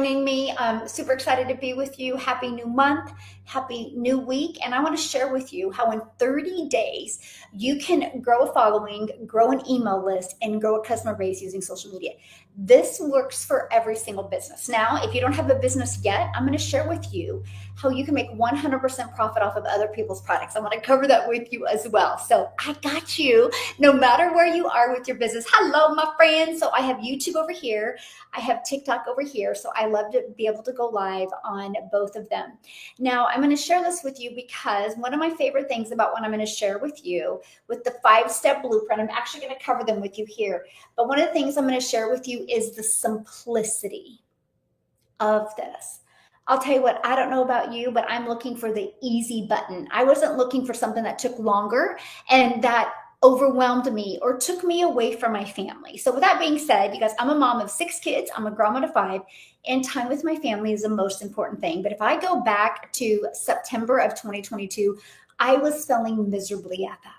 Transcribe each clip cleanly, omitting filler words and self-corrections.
joining me. I'm super excited to be with you. Happy new month, happy new week. And I want to share with you how in 30 days you can grow a following, grow an email list, and grow a customer base using social media. This works for every single business. Now, if you don't have a business yet, I'm going to share with you how you can make 100% profit off of other people's products. I want to cover that with you as well. So I got you no matter where you are with your business. Hello, my friends. So I have YouTube over here. I have TikTok over here. So I love to be able to go live on both of them. Now, I'm going to share this with you because one of my favorite things about what I'm going to share with you with the 5-step blueprint, I'm actually going to cover them with you here. But one of the things I'm going to share with you is the simplicity of this. I'll tell you what, I don't know about you, but I'm looking for the easy button. I wasn't looking for something that took longer and that overwhelmed me or took me away from my family. So with that being said, you guys, I'm a mom of 6 kids. I'm a grandma to 5, and time with my family is the most important thing. But if I go back to September of 2022, I was failing miserably at that.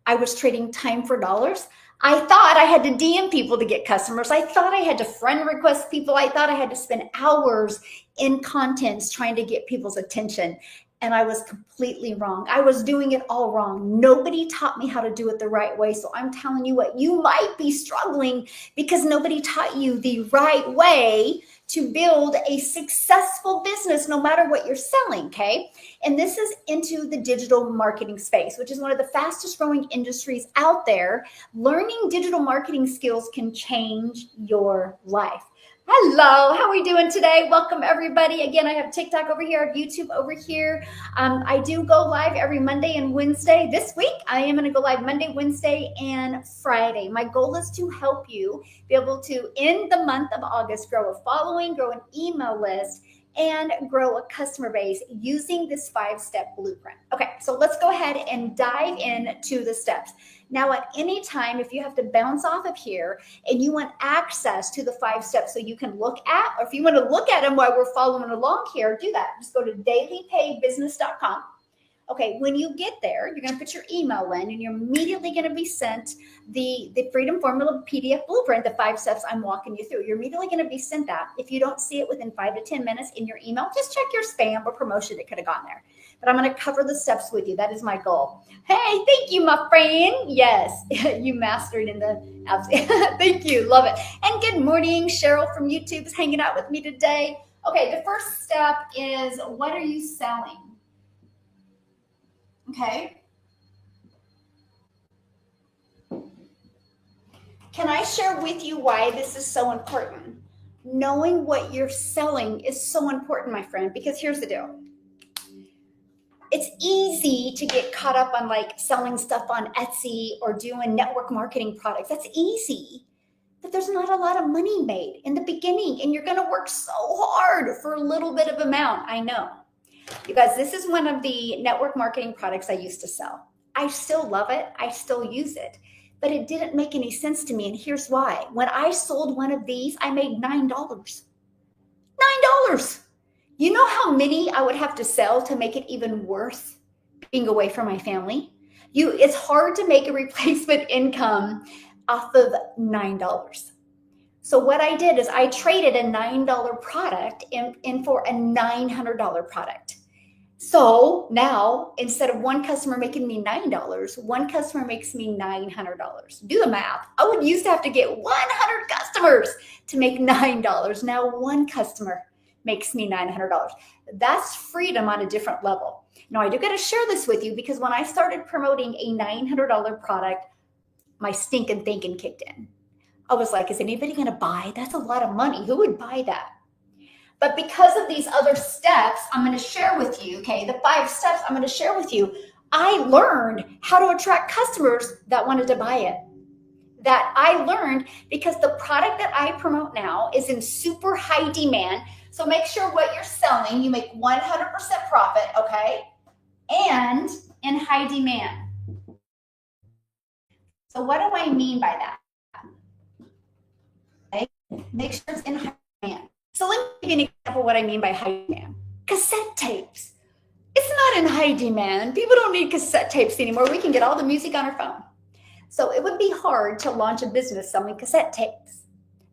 I was trading time for dollars. I thought I had to DM people to get customers. I thought I had to friend request people. I thought I had to spend hours in contents trying to get people's attention. And I was completely wrong. I was doing it all wrong. Nobody taught me how to do it the right way. So I'm telling you what, you might be struggling because nobody taught you the right way to build a successful business, no matter what you're selling, okay? And this is into the digital marketing space, which is one of the fastest growing industries out there. Learning digital marketing skills can change your life. Hello, how are we doing today? Welcome everybody. Again, I have TikTok over here, I have YouTube over here. I do go live every Monday and Wednesday. This week, I am gonna go live Monday, Wednesday, and Friday. My goal is to help you be able to, in the month of August, grow a following, grow an email list, and grow a customer base using this 5-step blueprint. Okay, so let's go ahead and dive into the steps. Now, at any time, if you have to bounce off of here and you want access to the 5 steps so you can look at, or if you want to look at them while we're following along here, do that. Just go to dailypaybusiness.com. Okay, when you get there, you're going to put your email in and you're immediately going to be sent the Freedom Formula PDF blueprint, the 5 steps I'm walking you through. You're immediately going to be sent that. If you don't see it within 5 to 10 minutes in your email, just check your spam or promotion. It could have gone there. But I'm going to cover the steps with you. That is my goal. Hey, thank you, my friend. Yes, you mastered in the apps. Thank you. Love it. And good morning. Cheryl from YouTube is hanging out with me today. Okay, the first step is, what are you selling? Okay. Can I share with you why this is so important? Knowing what you're selling is so important, my friend, because here's the deal. It's easy to get caught up on like selling stuff on Etsy or doing network marketing products. That's easy, but there's not a lot of money made in the beginning, and you're going to work so hard for a little bit of amount. I know. You guys, this is one of the network marketing products I used to sell. I still love it. I still use it, but it didn't make any sense to me. And here's why. When I sold one of these, I made $9. $9. You know how many I would have to sell to make it even worth being away from my family? It's hard to make a replacement income off of $9. So what I did is I traded a $9 product in for a $900 product. So now, instead of one customer making me $9, one customer makes me $900. Do the math. I would used to have to get 100 customers to make $9. Now one customer makes me $900. That's freedom on a different level. Now, I do got to share this with you because when I started promoting a $900 product, my stinking thinking kicked in. I was like, is anybody going to buy? That's a lot of money. Who would buy that? But because of these other steps, I'm going to share with you, okay, the 5 steps I'm going to share with you, I learned how to attract customers that wanted to buy it. That I learned because the product that I promote now is in super high demand. So make sure what you're selling, you make 100% profit, okay? And in high demand. So what do I mean by that? Okay? Make sure it's in high demand. So let me give you an example of what I mean by high demand. Cassette tapes. It's not in high demand. People don't need cassette tapes anymore. We can get all the music on our phone. So it would be hard to launch a business selling cassette tapes.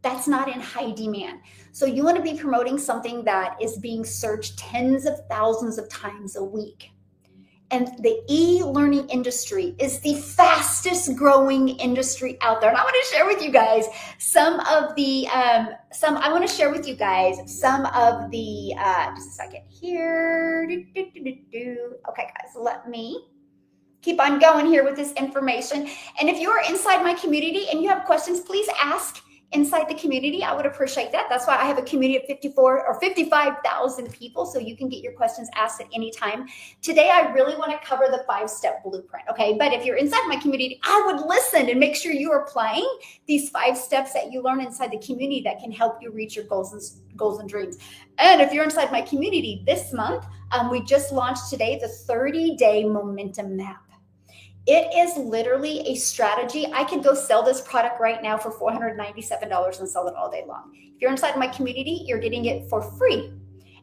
That's not in high demand. So you want to be promoting something that is being searched tens of thousands of times a week. And the e-learning industry is the fastest growing industry out there. And I want to share with you guys some of the, just a second here. Okay, guys, let me keep on going here with this information. And if you're inside my community and you have questions, please ask inside the community. I would appreciate that. That's why I have a community of 54 or 55,000 people, so you can get your questions asked at any time. Today, I really want to cover the 5-step blueprint, okay? But if you're inside my community, I would listen and make sure you are applying these 5 steps that you learn inside the community that can help you reach your goals and dreams. And if you're inside my community this month, we just launched today the 30-day momentum map. It is literally a strategy. I could go sell this product right now for $497 and sell it all day long. If you're inside my community, you're getting it for free.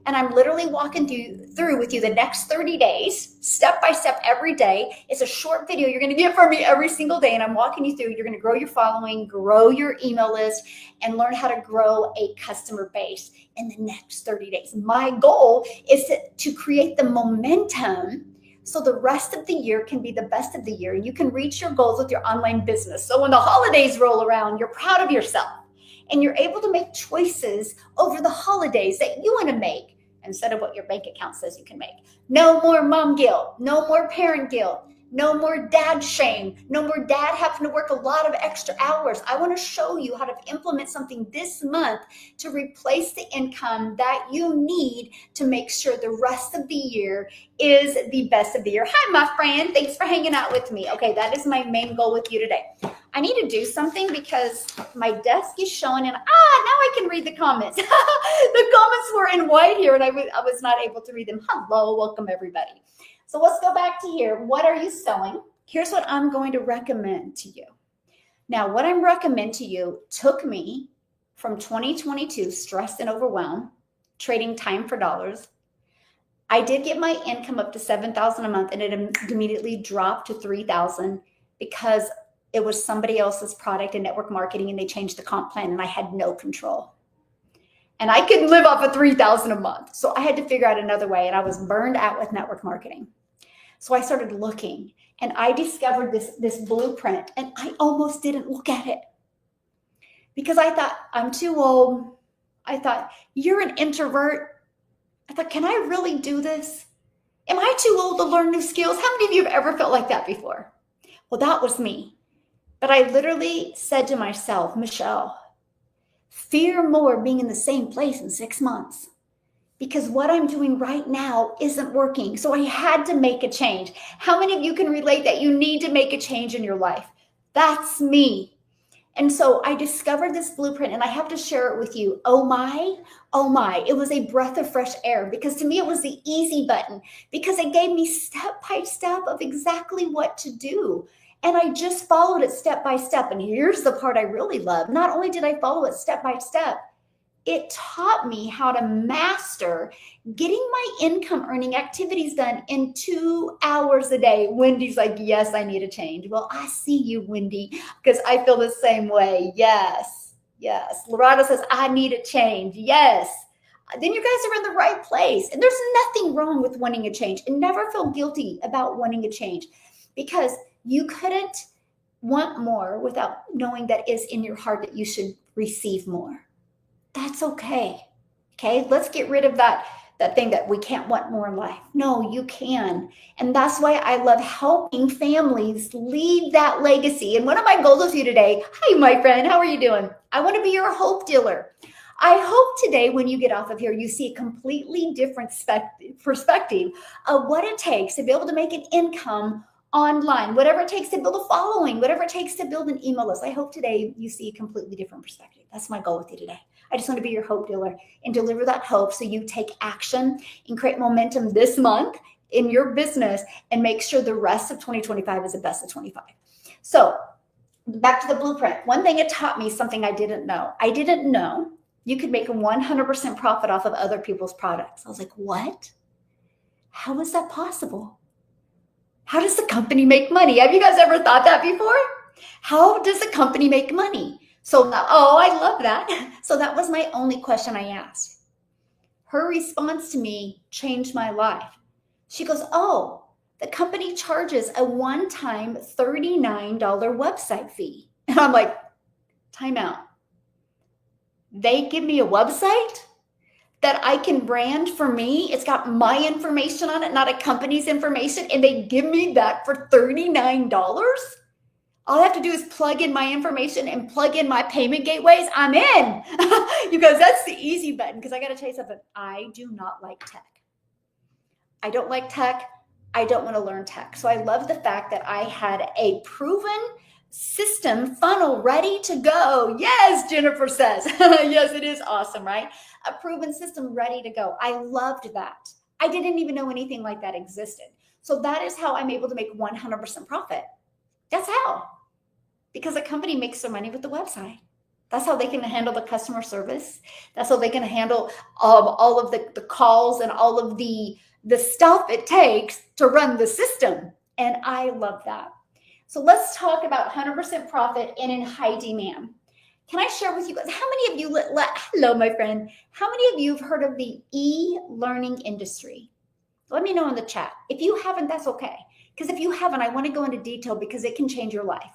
And I'm literally walking through with you the next 30 days, step by step every day. It's a short video you're going to get from me every single day. And I'm walking you through. You're going to grow your following, grow your email list, and learn how to grow a customer base in the next 30 days. My goal is to create the momentum so the rest of the year can be the best of the year. You can reach your goals with your online business. So when the holidays roll around, you're proud of yourself and you're able to make choices over the holidays that you want to make instead of what your bank account says you can make. No more mom guilt, no more parent guilt, no more dad shame, no more dad having to work a lot of extra hours. I want to show you how to implement something this month to replace the income that you need to make sure the rest of the year is the best of the year. Hi, my friend. Thanks for hanging out with me. Okay, that is my main goal with you today. I need to do something because my desk is showing and now I can read the comments. The comments were in white here and I was not able to read them. Hello, welcome everybody. So let's go back to here. What are you selling? Here's what I'm going to recommend to you. Now, what I'm recommending to you took me from 2022, stressed and overwhelmed, trading time for dollars. I did get my income up to $7,000 a month and it immediately dropped to $3,000 because it was somebody else's product in network marketing and they changed the comp plan and I had no control. And I couldn't live off of $3,000 a month. So I had to figure out another way and I was burned out with network marketing. So I started looking and I discovered this blueprint and I almost didn't look at it because I thought, I'm too old. I thought, you're an introvert. I thought, can I really do this? Am I too old to learn new skills? How many of you have ever felt like that before? Well, that was me. But I literally said to myself, Michelle, fear more being in the same place in 6 months. Because what I'm doing right now isn't working. So I had to make a change. How many of you can relate that you need to make a change in your life? That's me. And so I discovered this blueprint and I have to share it with you. Oh my, it was a breath of fresh air because to me it was the easy button because it gave me step by step of exactly what to do. And I just followed it step by step. And here's the part I really love. Not only did I follow it step by step, it taught me how to master getting my income earning activities done in 2 hours a day. Wendy's like, yes, I need a change. Well, I see you, Wendy, because I feel the same way. Yes. Loretta says, I need a change. Yes. Then you guys are in the right place. And there's nothing wrong with wanting a change. And never feel guilty about wanting a change because you couldn't want more without knowing that is in your heart that you should receive more. That's okay. Okay, let's get rid of that thing that we can't want more in life. No, you can. And that's why I love helping families leave that legacy. And one of my goals with you today, hi, my friend, how are you doing? I want to be your hope dealer. I hope today when you get off of here, you see a completely different perspective of what it takes to be able to make an income online, whatever it takes to build a following, whatever it takes to build an email list. I hope today you see a completely different perspective. That's my goal with you today. I just want to be your hope dealer and deliver that hope so you take action and create momentum this month in your business and make sure the rest of 2025 is the best of 25. So back to the blueprint. One thing it taught me, something I didn't know. I didn't know you could make a 100% profit off of other people's products. I was like, what? How is that possible? How does the company make money? Have you guys ever thought that before? How does the company make money? So, oh, I love that. So that was my only question I asked. Her response to me changed my life. She goes, oh, the company charges a one-time $39 website fee. And I'm like, time out. They give me a website that I can brand for me. It's got my information on it, not a company's information. And they give me that for $39. All I have to do is plug in my information and plug in my payment gateways. I'm in. You guys, that's the easy button, because I got to tell you something. I do not like tech. I don't like tech. I don't want to learn tech. So I love the fact that I had a proven system funnel ready to go. Yes, Jennifer says. Yes, it is awesome, right? A proven system ready to go. I loved that. I didn't even know anything like that existed. So that is how I'm able to make 100% profit. That's how. Because a company makes their money with the website. That's how they can handle the customer service. That's how they can handle all of the calls and all of the stuff it takes to run the system. And I love that. So let's talk about 100% profit and in high demand. Can I share with you guys, how many of you, hello, my friend, how many of you have heard of the e-learning industry? Let me know in the chat. If you haven't, that's okay. Because if you haven't, I want to go into detail because it can change your life.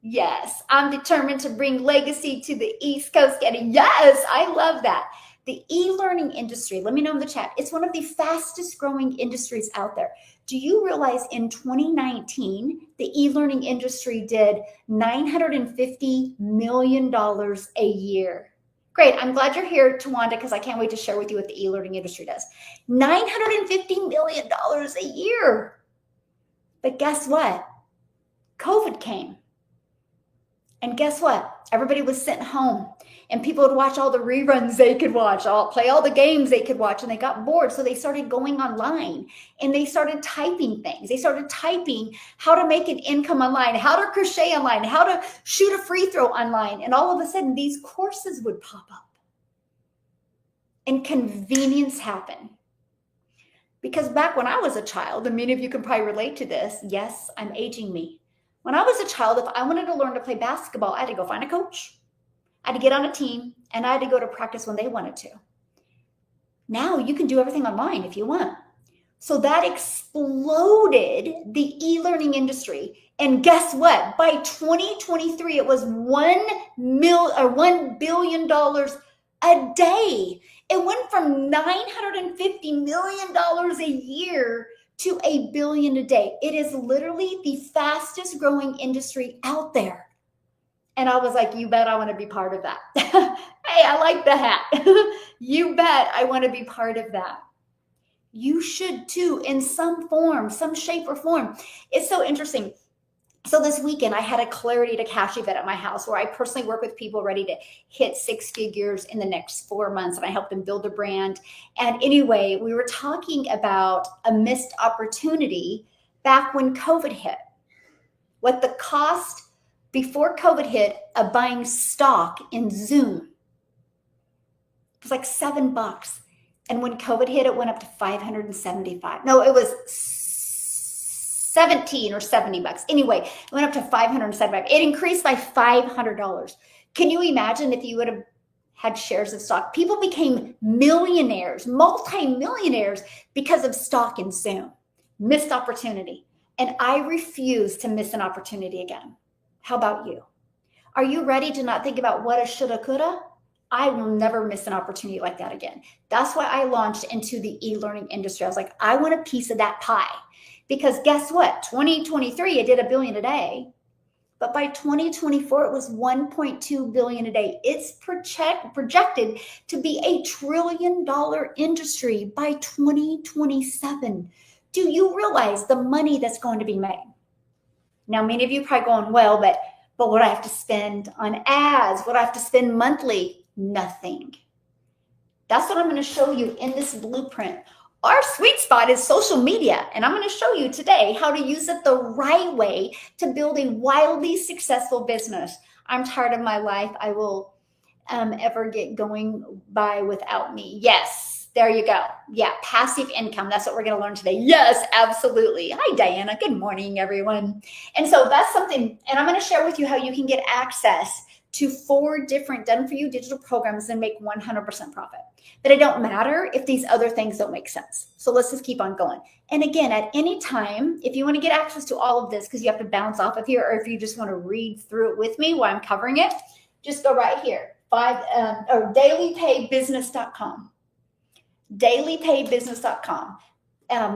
Yes, I'm determined to bring legacy to the East Coast, Getty. Yes, I love that. The e-learning industry, let me know in the chat. It's one of the fastest growing industries out there. Do you realize in 2019, the e-learning industry did $950 million a year? Great. I'm glad you're here, Tawanda, because I can't wait to share with you what the e-learning industry does. $950 million a year. But guess what? COVID came. And guess what? Everybody was sitting home and people would watch all the reruns they could watch, play all the games they could watch, and they got bored. So they started going online and they started typing things. They started typing how to make an income online, how to crochet online, how to shoot a free throw online. And all of a sudden these courses would pop up and convenience happened. Because back when I was a child, and many of you can probably relate to this. Yes, I'm aging me. When I was a child, if I wanted to learn to play basketball, I had to go find a coach. I had to get on a team, and I had to go to practice when they wanted to. Now you can do everything online if you want. So that exploded the e-learning industry. And guess what? By 2023, it was $1 billion a day. It went from $950 million a year to $1 billion a day. It is literally the fastest growing industry out there. And I was like, you bet I want to be part of that. Hey, I like the hat. You bet I want to be part of that. You should too, in some form, some shape or form. It's so interesting. So this weekend, I had a Clarity to Cash event at my house where I personally work with people ready to hit 6 figures in the next 4 months, and I help them build a brand. And anyway, we were talking about a missed opportunity back when COVID hit. What the cost before COVID hit of buying stock in Zoom. It was like $7. And when COVID hit, it went up to 575. No, it was 17 or $70. Anyway, it went up to 575. It increased by $500. Can you imagine if you would have had shares of stock? People became millionaires, multi-millionaires because of stock in Zoom. Missed opportunity. And I refuse to miss an opportunity again. How about you? Are you ready to not think about what a shoulda, coulda? I will never miss an opportunity like that again. That's why I launched into the e-learning industry. I was like, I want a piece of that pie. Because guess what? 2023, it did $1 billion a day. But by 2024, it was $1.2 billion a day. It's projected to be $1 trillion industry by 2027. Do you realize the money that's going to be made? Now, many of you are probably going, well, but what do I have to spend on ads? What do I have to spend monthly? Nothing. That's what I'm going to show you in this blueprint. Our sweet spot is social media, and I'm going to show you today how to use it the right way to build a wildly successful business. I'm tired of my life. I will ever get going by without me. Yes. There you go. Yeah, passive income. That's what we're going to learn today. Yes, absolutely. Hi, Diana. Good morning, everyone. And so that's something, and I'm going to share with you how you can get access to 4 different done-for-you digital programs and make 100% profit. But it don't matter if these other things don't make sense. So let's just keep on going. And again, at any time, if you want to get access to all of this, because you have to bounce off of here, or if you just want to read through it with me while I'm covering it, just go right here, dailypaybusiness.com. Dailypaybusiness.com.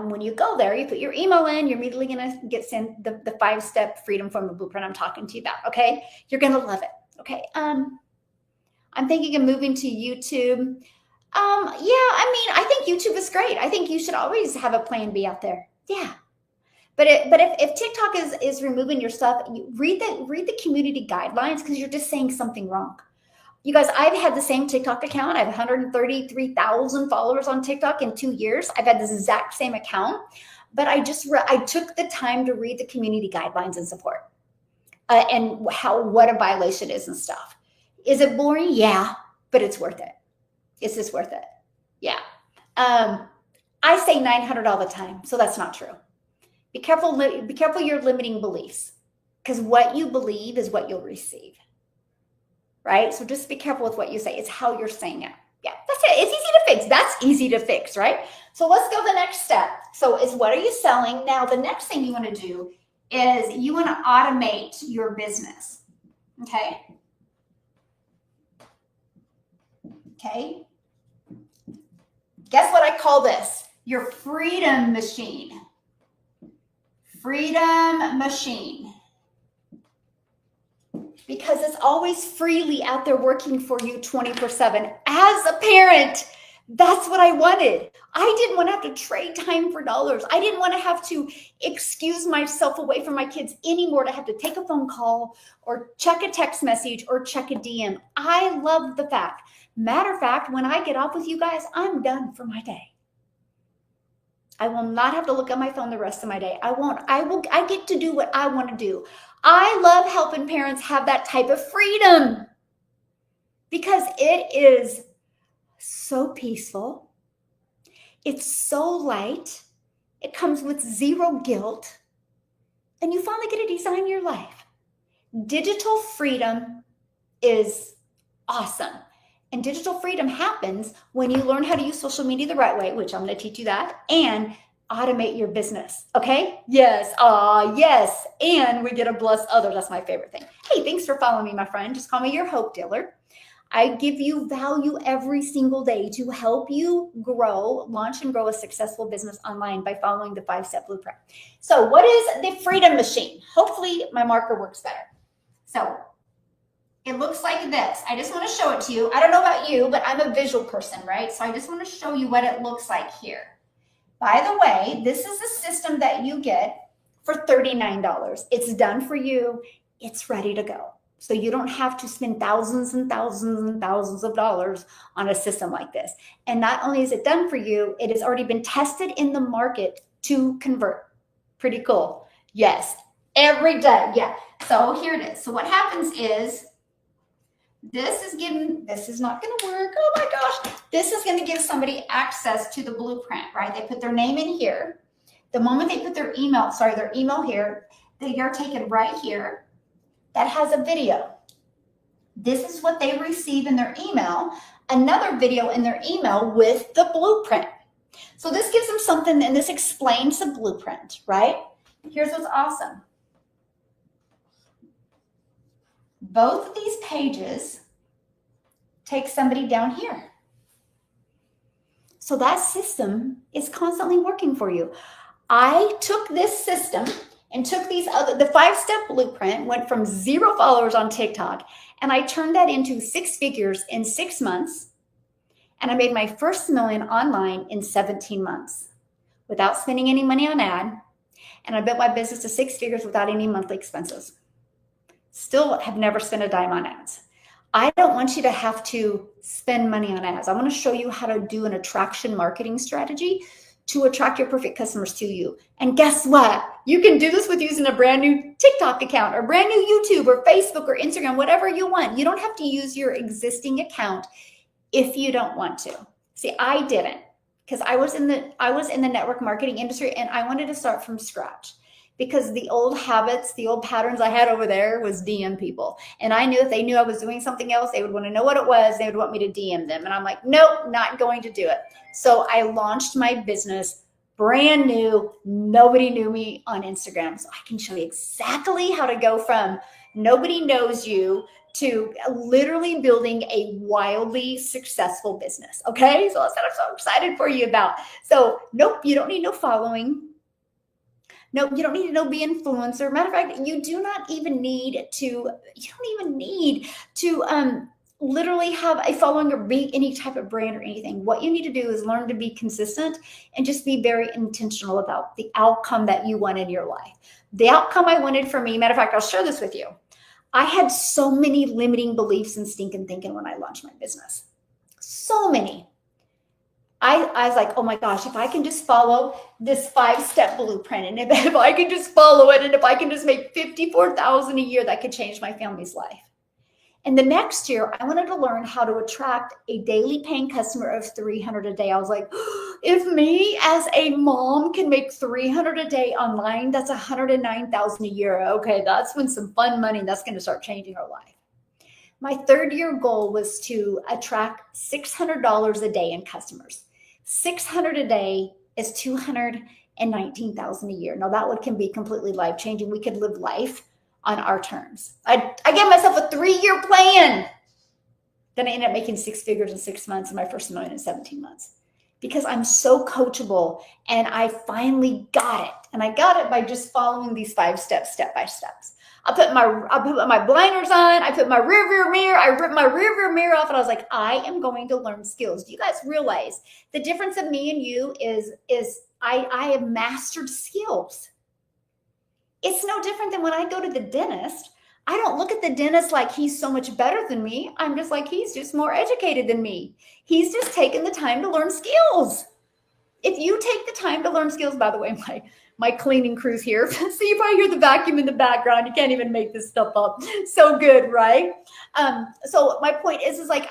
When you go there, you put your email in, you're immediately going to get sent the 5-step freedom formula blueprint I'm talking to you about. Okay. You're going to love it. Okay. I'm thinking of moving to YouTube. I think YouTube is great. I think you should always have a plan B out there. Yeah. But if TikTok is removing your stuff, read the community guidelines, because you're just saying something wrong. You guys, I've had the same TikTok account. I have 133,000 followers on TikTok in 2 years. I've had this exact same account, but I took the time to read the community guidelines and support, and what a violation is and stuff. Is it boring? Yeah, but it's worth it. It's just worth it. Yeah. I say 900 all the time, so that's not true. Be careful your limiting beliefs, because what you believe is what you'll receive. Right? So just be careful with what you say. It's how you're saying it. Yeah, that's it. It's easy to fix. That's easy to fix, right? So let's go to the next step. So it's, what are you selling? Now, the next thing you want to do is you want to automate your business. Okay. Okay. Guess what I call this? Your freedom machine. Freedom machine. Because it's always freely out there working for you 24/7. As a parent, that's what I wanted. I didn't want to have to trade time for dollars. I didn't want to have to excuse myself away from my kids anymore to have to take a phone call or check a text message or check a DM. I love the fact. Matter of fact, when I get off with you guys, I'm done for my day. I will not have to look at my phone the rest of my day. I get to do what I want to do. I love helping parents have that type of freedom, because it is so peaceful. It's so light. It comes with zero guilt. And you finally get to design your life. Digital freedom is awesome. And digital freedom happens when you learn how to use social media the right way, which I'm going to teach you that, and automate your business. Okay? Yes. Yes. And we get to bless others. That's my favorite thing. Hey, thanks for following me, my friend. Just call me your hope dealer. I give you value every single day to help you launch and grow a successful business online by following the 5-step blueprint. So what is the freedom machine? Hopefully my marker works better. So it looks like this. I just want to show it to you. I don't know about you, but I'm a visual person, right? So I just want to show you what it looks like here. By the way, this is a system that you get for $39. It's done for you. It's ready to go. So you don't have to spend thousands and thousands and thousands of dollars on a system like this. And not only is it done for you, it has already been tested in the market to convert. Pretty cool. Yes. Every day. Yeah. So here it is. So what happens is, this is not going to work. Oh my gosh. This is going to give somebody access to the blueprint, right? They put their name in here. The moment they put their email here, they are taken right here. That has a video. This is what they receive in their email. Another video in their email with the blueprint. So this gives them something, and this explains the blueprint, right? Here's what's awesome. Both of these pages take somebody down here. So that system is constantly working for you. I took this system and took the 5-step blueprint, went from 0 followers on TikTok, and I turned that into 6 figures in 6 months. And I made my first million online in 17 months without spending any money on ad. And I built my business to 6 figures without any monthly expenses. Still have never spent a dime on ads. I don't want you to have to spend money on ads. I want to show you how to do an attraction marketing strategy to attract your perfect customers to you. And guess what? You can do this with using a brand new TikTok account or brand new YouTube or Facebook or Instagram, whatever you want. You don't have to use your existing account if you don't want to. See, I didn't, because I was in the network marketing industry and I wanted to start from scratch. because the old habits, the old patterns I had over there was DM people. And I knew if they knew I was doing something else, they would want to know what it was. They would want me to DM them. And I'm like, nope, not going to do it. So I launched my business brand new. Nobody knew me on Instagram. So I can show you exactly how to go from nobody knows you to literally building a wildly successful business. Okay. So that's what I'm so excited for you about. So nope, you don't need no following. No, you don't need to be influencer. Matter of fact, you don't even need to literally have a following or be any type of brand or anything. What you need to do is learn to be consistent and just be very intentional about the outcome that you want in your life. The outcome I wanted for me, matter of fact, I'll share this with you. I had so many limiting beliefs and stinking thinking when I launched my business. So many. I was like, oh my gosh, if I can just follow this 5-step blueprint, and if I can just follow it, and if I can just make $54,000 a year, that could change my family's life. And the next year, I wanted to learn how to attract a daily paying customer of $300 a day. I was like, if me as a mom can make $300 a day online, that's $109,000 a year. Okay, that's when some fun money, that's going to start changing our life. My third year goal was to attract $600 a day in customers. $600 a day is $219,000 a year. Now that one can be completely life changing. We could live life on our terms. I gave myself a 3-year plan. Then I ended up making 6 figures in 6 months and my first million in 17 months because I'm so coachable and I finally got it. And I got it by just following these 5 steps, step by steps. I put my blinders on. I put my rearview mirror. I ripped my rearview mirror off, and I was like, I am going to learn skills. Do you guys realize the difference of me and you is I have mastered skills. It's no different than when I go to the dentist. I don't look at the dentist like he's so much better than me. I'm just like, he's just more educated than me. He's just taken the time to learn skills. If you take the time to learn skills, by the way, my cleaning crew's here. So you probably hear the vacuum in the background. You can't even make this stuff up. So good, right? So my point is like,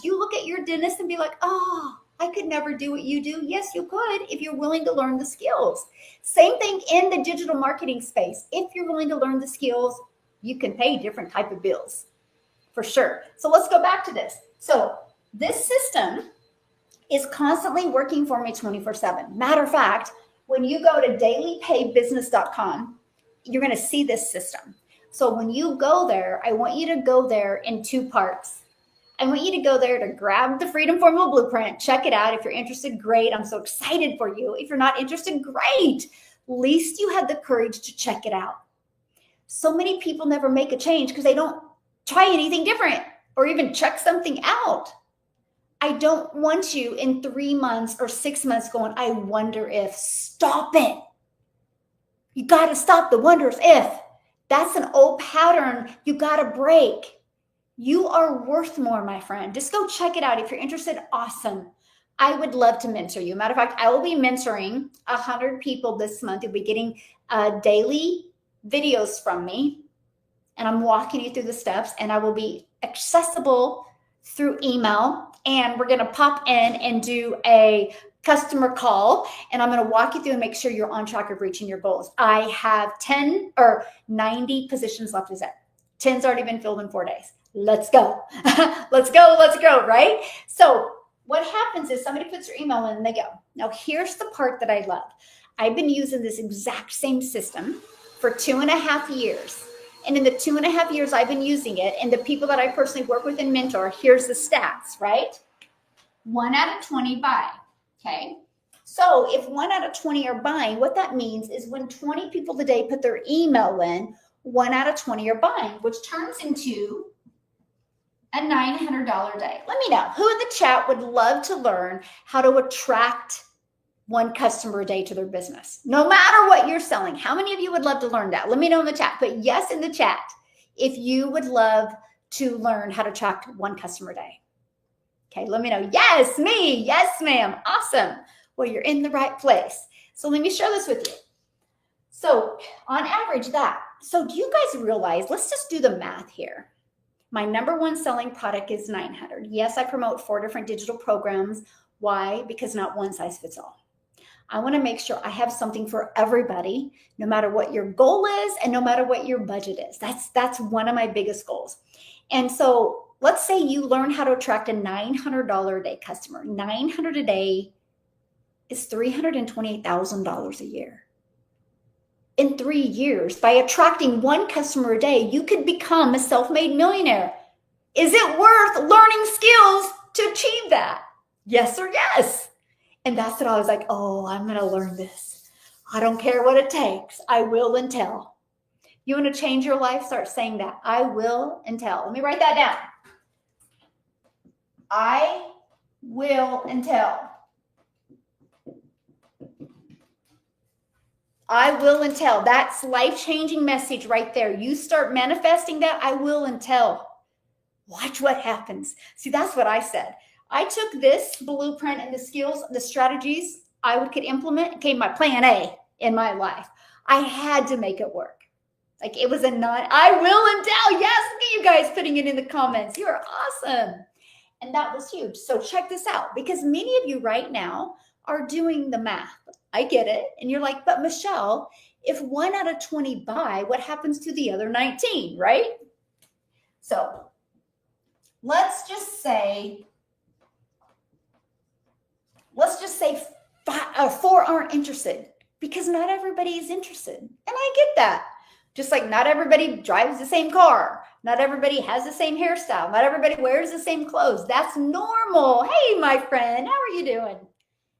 you look at your dentist and be like, oh, I could never do what you do. Yes, you could if you're willing to learn the skills. Same thing in the digital marketing space. If you're willing to learn the skills, you can pay different type of bills for sure. So let's go back to this. So this system is constantly working for me 24/7. Matter of fact, when you go to dailypaybusiness.com, you're going to see this system. So when you go there, I want you to go there in 2 parts. I want you to go there to grab the Freedom Formula Blueprint, check it out. If you're interested, great. I'm so excited for you. If you're not interested, great. At least you had the courage to check it out. So many people never make a change because they don't try anything different or even check something out. I don't want you in 3 months or 6 months going, I wonder if. Stop it. You got to stop the wonders if. That's an old pattern you got to break. You are worth more, my friend. Just go check it out. If you're interested, awesome. I would love to mentor you. Matter of fact, I will be mentoring 100 people this month. You'll be getting daily videos from me, and I'm walking you through the steps, and I will be accessible through email, and we're going to pop in and do a customer call, and I'm going to walk you through and make sure you're on track of reaching your goals. I have 90 positions left. Is that 10's already been filled in 4 days? Let's go. Let's go, right? So what happens is somebody puts their email in and they go. Now here's the part that I love. I've been using this exact same system for 2.5 years. And in the 2.5 years I've been using it, and the people that I personally work with and mentor, here's the stats, right? 1 out of 20 buy, okay? So if 1 out of 20 are buying, what that means is when 20 people today put their email in, 1 out of 20 are buying, which turns into a $900 day. Let me know who in the chat would love to learn how to attract 1 customer a day to their business. No matter what you're selling, how many of you would love to learn that? Let me know in the chat. Put yes in the chat if you would love to learn how to attract 1 customer a day. Okay, let me know. Yes, me. Yes, ma'am. Awesome. Well, you're in the right place. So let me share this with you. So on average that. So do you guys realize, let's just do the math here. My number 1 selling product is 900. Yes, I promote 4 different digital programs. Why? Because not one size fits all. I want to make sure I have something for everybody, no matter what your goal is and no matter what your budget is. That's one of my biggest goals. And so let's say you learn how to attract a $900 a day customer. $900 a day is $328,000 a year. In 3 years, by attracting one customer a day, you could become a self-made millionaire. Is it worth learning skills to achieve that? Yes or yes? And that's what I was like, oh, I'm going to learn this. I don't care what it takes. I will until. You want to change your life? Start saying that. I will until. Let me write that down. I will until. I will until. That's life-changing message right there. You start manifesting that, I will until. Watch what happens. See, that's what I said. I took this blueprint and the skills, the strategies I could implement, became my plan A in my life. I had to make it work. Like it was I will until. Yes, look at you guys putting it in the comments. You are awesome. And that was huge. So check this out, because many of you right now are doing the math. I get it. And you're like, but Michelle, if 1 out of 20 buy, what happens to the other 19, right? So let's just say 4 aren't interested, because not everybody is interested. And I get that. Just like not everybody drives the same car. Not everybody has the same hairstyle. Not everybody wears the same clothes. That's normal. Hey, my friend, how are you doing?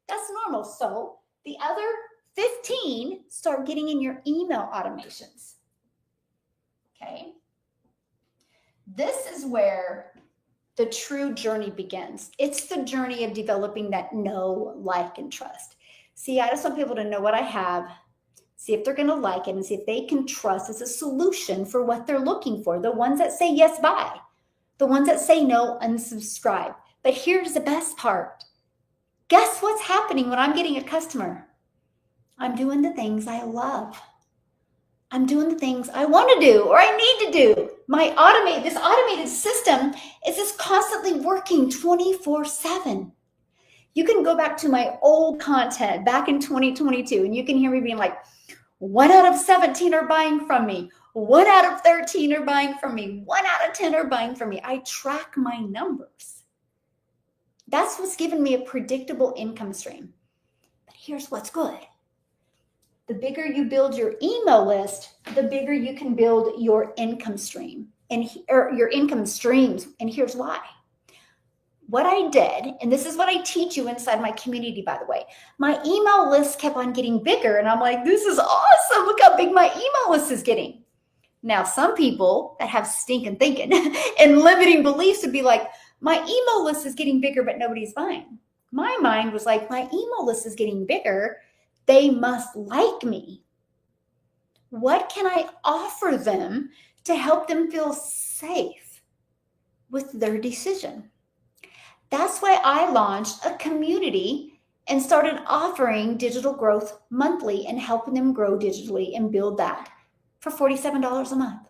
That's normal. So the other 15 start getting in your email automations. Okay. This is where the true journey begins. It's the journey of developing that know, like, and trust. See, I just want people to know what I have, see if they're going to like it, and see if they can trust it's a solution for what they're looking for. The ones that say yes, buy. The ones that say no, unsubscribe. But here's the best part. Guess what's happening when I'm getting a customer? I'm doing the things I love. I'm doing the things I want to do or I need to do. This automated system is just constantly working 24/7. You can go back to my old content back in 2022 and you can hear me being like, 1 out of 17 are buying from me. 1 out of 13 are buying from me. 1 out of 10 are buying from me. I track my numbers. That's what's given me a predictable income stream. But here's what's good. The bigger you build your email list, the bigger you can build your income stream or your income streams. And here's why. What I did, and this is what I teach you inside my community, by the way, my email list kept on getting bigger. And I'm like, this is awesome. Look how big my email list is getting. Now, some people that have stinking thinking and limiting beliefs would be like, my email list is getting bigger, but nobody's buying. My mind was like, my email list is getting bigger. They must like me. What can I offer them to help them feel safe with their decision? That's why I launched a community and started offering digital growth monthly and helping them grow digitally and build that for $47 a month.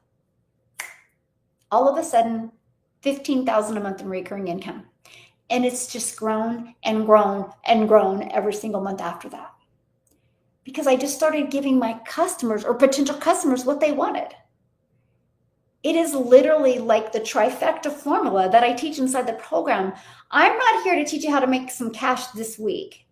All of a sudden, $15,000 a month in recurring income. And it's just grown and grown and grown every single month after that. Because I just started giving my customers or potential customers what they wanted. It is literally like the trifecta formula that I teach inside the program. I'm not here to teach you how to make some cash this week.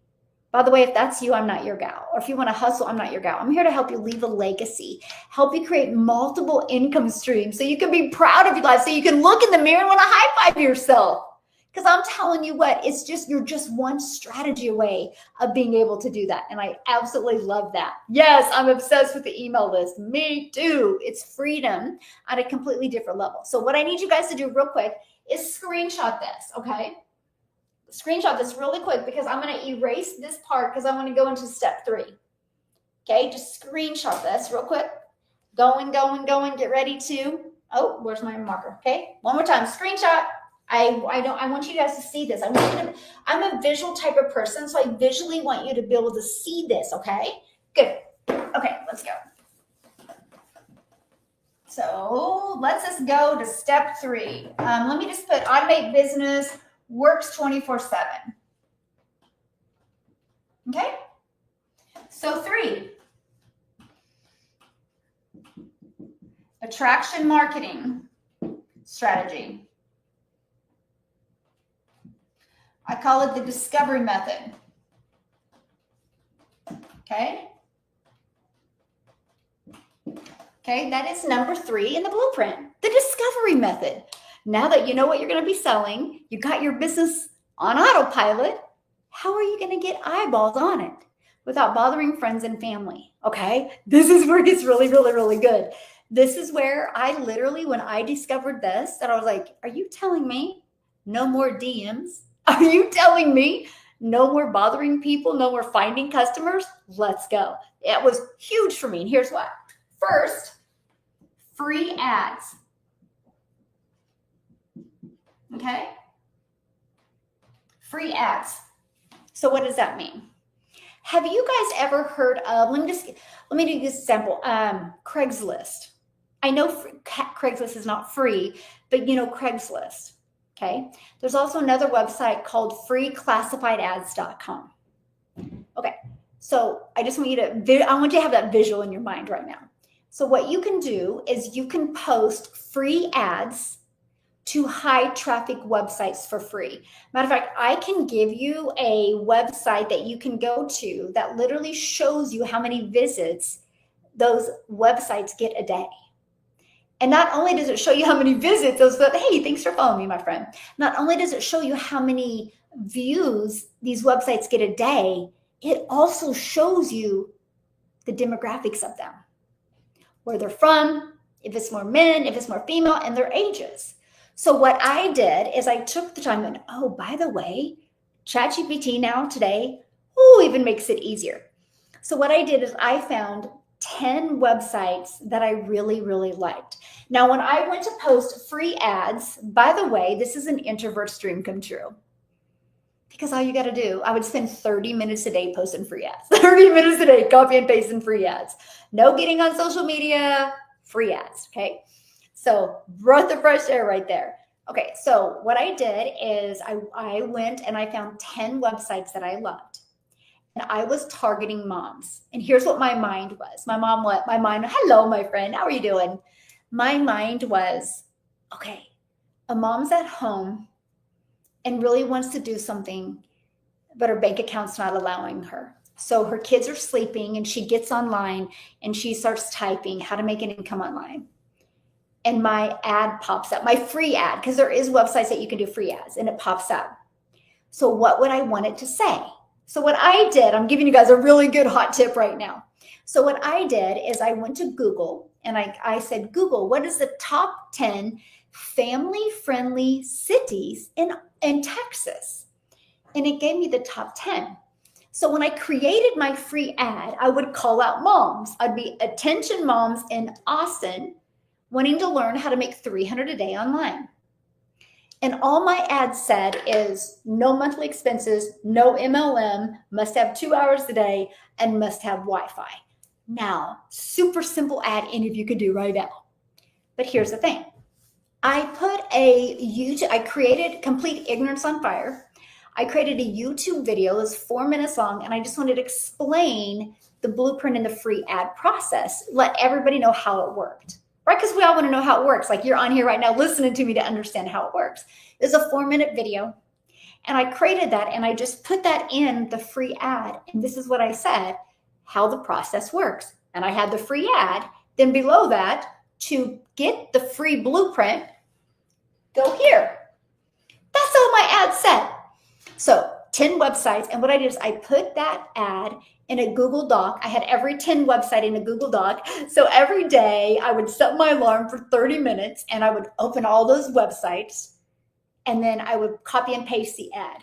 By the way, if that's you, I'm not your gal. Or if you want to hustle, I'm not your gal. I'm here to help you leave a legacy, help you create multiple income streams so you can be proud of your life, so you can look in the mirror and want to high five yourself. Because I'm telling you what, you're just one strategy away of being able to do that. And I absolutely love that. Yes, I'm obsessed with the email list. Me too. It's freedom at a completely different level. So what I need you guys to do real quick is screenshot this, okay? Screenshot this really quick because I'm going to erase this part because I want to go into step 3. Okay, just screenshot this real quick. Going, get ready to, oh, where's my marker? Okay, one more time, screenshot. I want you guys to see this. I'm a visual type of person, so I visually want you to be able to see this, okay? Good. Okay, let's go. So let's just go to step 3. Let me just put automate business works 24/7. Okay? So 3, attraction marketing strategy. I call it the discovery method. Okay. Okay, that is number 3 in the blueprint, the discovery method. Now that you know what you're going to be selling, you got your business on autopilot, how are you going to get eyeballs on it without bothering friends and family? Okay, this is where it gets really, really, really good. This is where I literally, when I discovered this, that I was like, are you telling me no more DMs? Are you telling me no more bothering people, no more finding customers? Let's go. It was huge for me. And here's why. First, free ads. Okay? Free ads. So what does that mean? Have you guys ever heard of, let me do this example, Craigslist. I know Craigslist is not free, but you know Craigslist, okay? There's also another website called freeclassifiedads.com. Okay, so I just want you to, I want you to have that visual in your mind right now. So what you can do is you can post free ads to high traffic websites for free. Matter of fact, I can give you a website that you can go to that literally shows you how many visits those websites get a day. And not only does it show you how many visits, hey, thanks for following me, my friend. Not only does it show you how many views these websites get a day, it also shows you the demographics of them, where they're from, if it's more men, if it's more female, and their ages. So what I did is I took the time and, oh, by the way, ChatGPT now today, even makes it easier. So what I did is I found 10 websites that I really, really liked. Now, when I went to post free ads, by the way, this is an introvert's dream come true. Because all you got to do, I would spend 30 minutes a day posting free ads. 30 minutes a day, copy and pasting free ads. No getting on social media, free ads, okay? So breath of fresh air right there. Okay, so what I did is I went and I found 10 websites that I loved. And I was targeting moms. And here's what my mind was. Hello, my friend, how are you doing? My mind was, okay, a mom's at home and really wants to do something, but her bank account's not allowing her. So her kids are sleeping and she gets online and she starts typing how to make an income online. And my ad pops up, my free ad, because there is websites that you can do free ads, and it pops up. So what would I want it to say? So what I did, I'm giving you guys a really good hot tip right now. So what I did is I went to Google and I said, Google, what is the top 10 family-friendly cities in Texas? And it gave me the top 10. So when I created my free ad, I would call out moms. I'd be attention moms in Austin wanting to learn how to make $300 a day online. And all my ad said is no monthly expenses, no MLM, must have 2 hours a day, and must have Wi-Fi. Now, super simple ad any of you could do right now. But here's the thing. I created Complete Ignorance on Fire. I created a YouTube video that's 4 minutes long, and I just wanted to explain the blueprint and the free ad process, let everybody know how it worked. Right? Because we all want to know how it works. Like you're on here right now listening to me to understand how it works. It's a 4-minute video. And I created that and I just put that in the free ad. And this is what I said, how the process works. And I had the free ad. Then below that, to get the free blueprint, go here. That's all my ad said. So 10 websites. And what I did is I put that ad in a Google Doc. I had every 10 website in a Google Doc. So every day I would set my alarm for 30 minutes and I would open all those websites and then I would copy and paste the ad.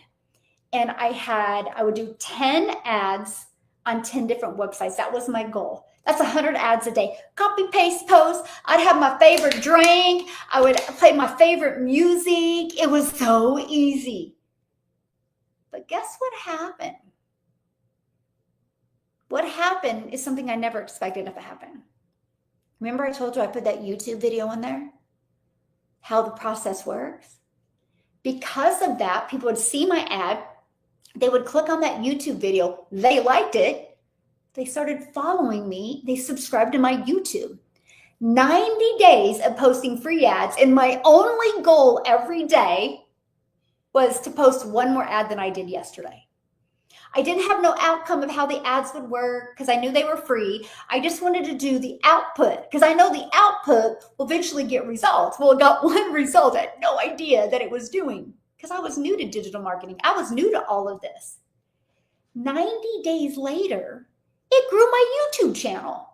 And I would do 10 ads on 10 different websites. That was my goal. That's 100 ads a day. Copy, paste, post. I'd have my favorite drink. I would play my favorite music. It was so easy. But guess what happened? What happened is something I never expected to happen. Remember I told you I put that YouTube video in there? How the process works? Because of that, people would see my ad. They would click on that YouTube video. They liked it. They started following me. They subscribed to my YouTube. 90 days of posting free ads, and my only goal every day was to post one more ad than I did yesterday. I didn't have no outcome of how the ads would work because I knew they were free. I just wanted to do the output because I know the output will eventually get results. Well, it got one result. I had no idea that it was doing because I was new to digital marketing. I was new to all of this. 90 days later, it grew my YouTube channel.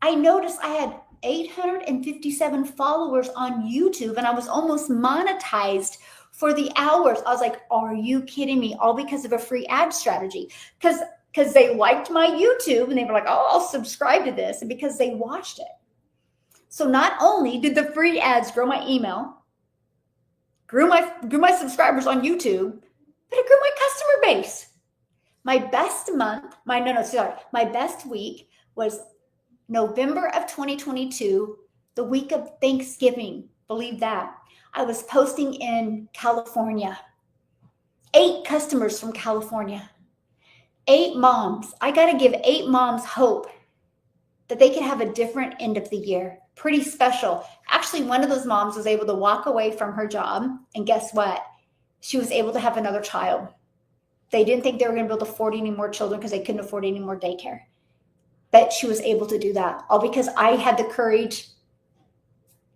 I noticed I had 857 followers on YouTube and I was almost monetized for the hours. I was like, are you kidding me? All because of a free ad strategy. Because they liked my YouTube and they were like, oh, I'll subscribe to this. And because they watched it. So not only did the free ads grow my email, grew my subscribers on YouTube, but it grew my customer base. My best month, my best week was November of 2022, the week of Thanksgiving. Believe that. I was posting in California. 8 customers from California. 8 moms. I got to give 8 moms hope that they can have a different end of the year. Pretty special. Actually, one of those moms was able to walk away from her job, and guess what? She was able to have another child. They didn't think they were going to be able to afford any more children because they couldn't afford any more daycare. But she was able to do that, all because I had the courage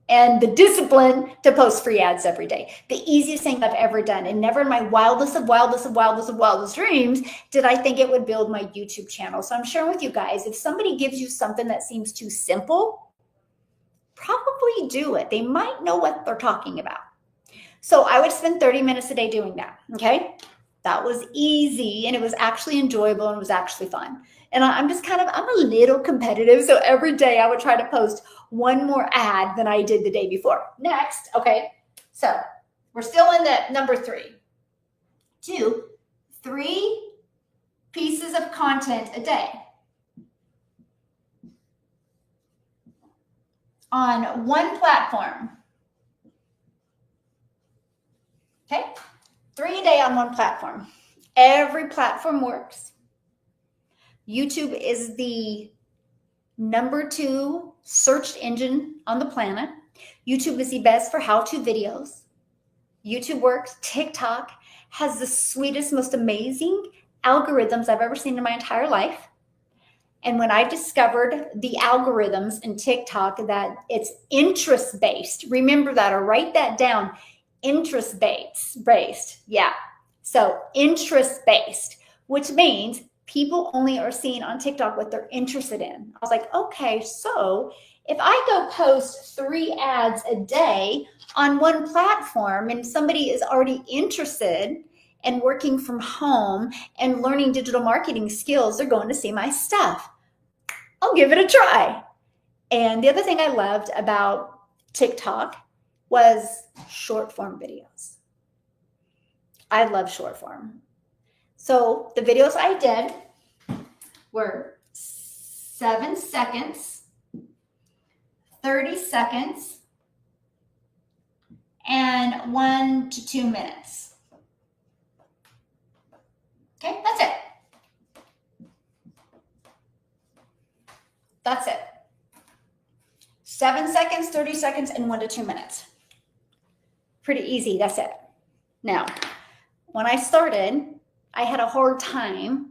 and the discipline to post free ads every day. The easiest thing I've ever done. And never in my wildest dreams did I think it would build my YouTube channel. So I'm sharing with you guys, if somebody gives you something that seems too simple, probably do it. They might know what they're talking about. So I would spend 30 minutes a day doing that. Okay. That was easy and it was actually enjoyable and it was actually fun. And I'm a little competitive. So every day I would try to post one more ad than I did the day before. Next, okay, so we're still in the number 3. 3 pieces of content a day on one platform. Okay, 3 a day on one platform. Every platform works. YouTube is the number 2 searched engine on the planet. YouTube is the best for how-to videos. YouTube works. TikTok has the sweetest, most amazing algorithms I've ever seen in my entire life. And when I discovered the algorithms in TikTok, that it's interest-based, remember that or write that down, interest-based. Yeah. So interest-based, which means people only are seeing on TikTok what they're interested in. I was like, okay, so if I go post 3 ads a day on one platform and somebody is already interested in working from home and learning digital marketing skills, they're going to see my stuff. I'll give it a try. And the other thing I loved about TikTok was short form videos. I love short form. So the videos I did were 7 seconds, 30 seconds, and 1 to 2 minutes. Okay, that's it. That's it. 7 seconds, 30 seconds, and 1 to 2 minutes. Pretty easy, that's it. Now, when I started, I had a hard time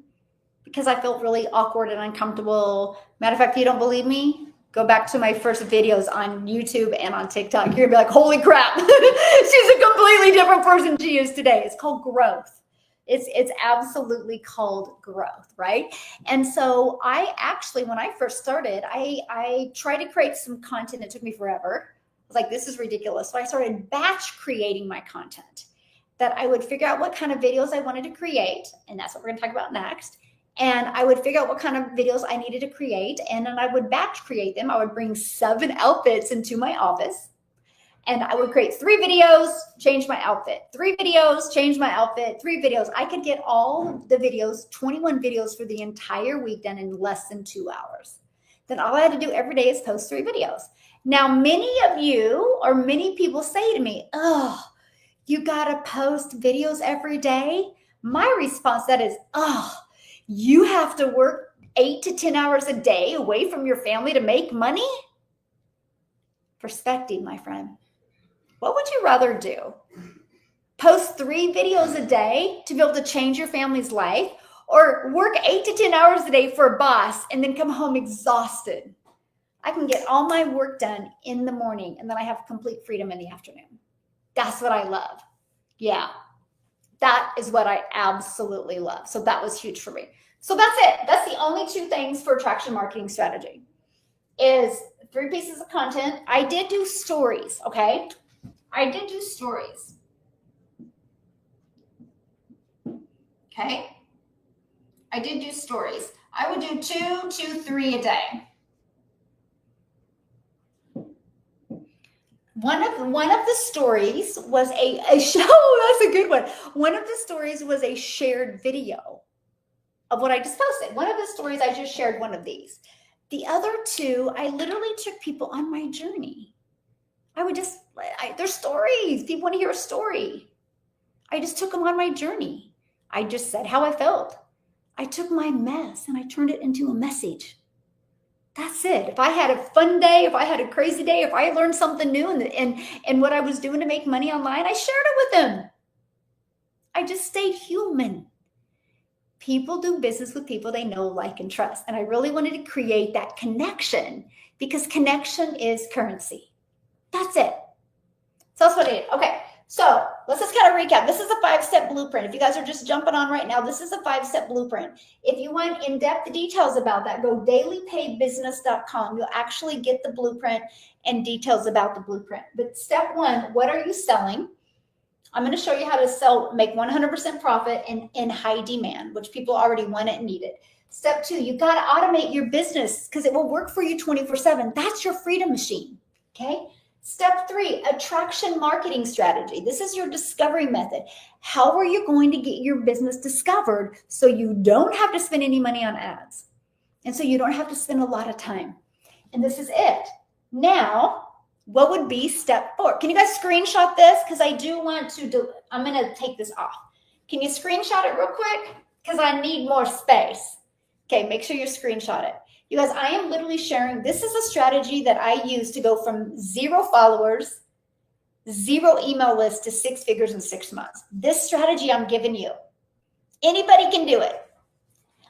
because I felt really awkward and uncomfortable. Matter of fact, if you don't believe me, go back to my first videos on YouTube and on TikTok. You're gonna be like, holy crap, she's a completely different person she is today. It's called growth. It's absolutely called growth, right? And so I actually, when I first started, I tried to create some content. It took me forever. I was like, this is ridiculous. So I started batch creating my content, that I would figure out what kind of videos I wanted to create. And that's what we're gonna talk about next. And I would figure out what kind of videos I needed to create. And then I would batch create them. I would bring 7 outfits into my office. And I would create 3 videos, change my outfit. 3 videos, change my outfit. 3 videos. I could get all the videos, 21 videos for the entire week done in less than 2 hours. Then all I had to do every day is post 3 videos. Now, many of you or many people say to me, oh, you got to post videos every day. My response to that is, oh, you have to work 8 to 10 hours a day away from your family to make money? Perspective, my friend. What would you rather do? Post 3 videos a day to be able to change your family's life, or work 8 to 10 hours a day for a boss and then come home exhausted? I can get all my work done in the morning and then I have complete freedom in the afternoon. That's what I love. Yeah, that is what I absolutely love. So that was huge for me. So that's it. That's the only 2 things for attraction marketing strategy is 3 pieces of content. I did do stories, okay? I did do stories. Okay? I did do stories. I would do 2 to 3 a day. One of the stories was a show. That's a good one. One of the stories was a shared video of what I just posted. One of the stories I just shared one of these. The other 2, I literally took people on my journey. They're stories. People want to hear a story. I just took them on my journey. I just said how I felt. I took my mess and I turned it into a message. That's it. If I had a fun day, if I had a crazy day, if I learned something new and what I was doing to make money online, I shared it with them. I just stayed human. People do business with people they know, like, and trust. And I really wanted to create that connection because connection is currency. That's it. So that's what I did. Okay. So let's just kind of recap. This is a 5-step blueprint. If you guys are just jumping on right now, this is a 5-step blueprint. If you want in-depth details about that, go dailypaidbusiness.com. You'll actually get the blueprint and details about the blueprint. But step 1, what are you selling? I'm going to show you how to make 100% profit in high demand, which people already want it and need it. Step 2, you got to automate your business because it will work for you 24/7. That's your freedom machine. Okay. Step 3, attraction marketing strategy. This is your discovery method. How are you going to get your business discovered so you don't have to spend any money on ads? And so you don't have to spend a lot of time. And this is it. Now, what would be step 4? Can you guys screenshot this? Because I do want to I'm going to take this off. Can you screenshot it real quick? Because I need more space. Okay, make sure you screenshot it. You guys, I am literally sharing. This is a strategy that I use to go from 0 followers, 0 email list to 6 figures in 6 months. This strategy I'm giving you. Anybody can do it.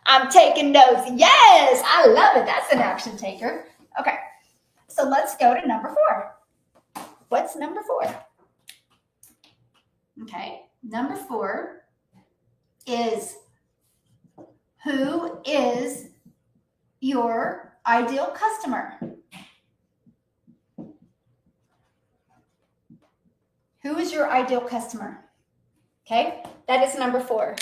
I'm taking notes. Yes, I love it. That's an action taker. Okay, so let's go to number 4. What's number 4? Okay, number 4 is, who is your ideal customer? Who is your ideal customer? Okay, that is number 4.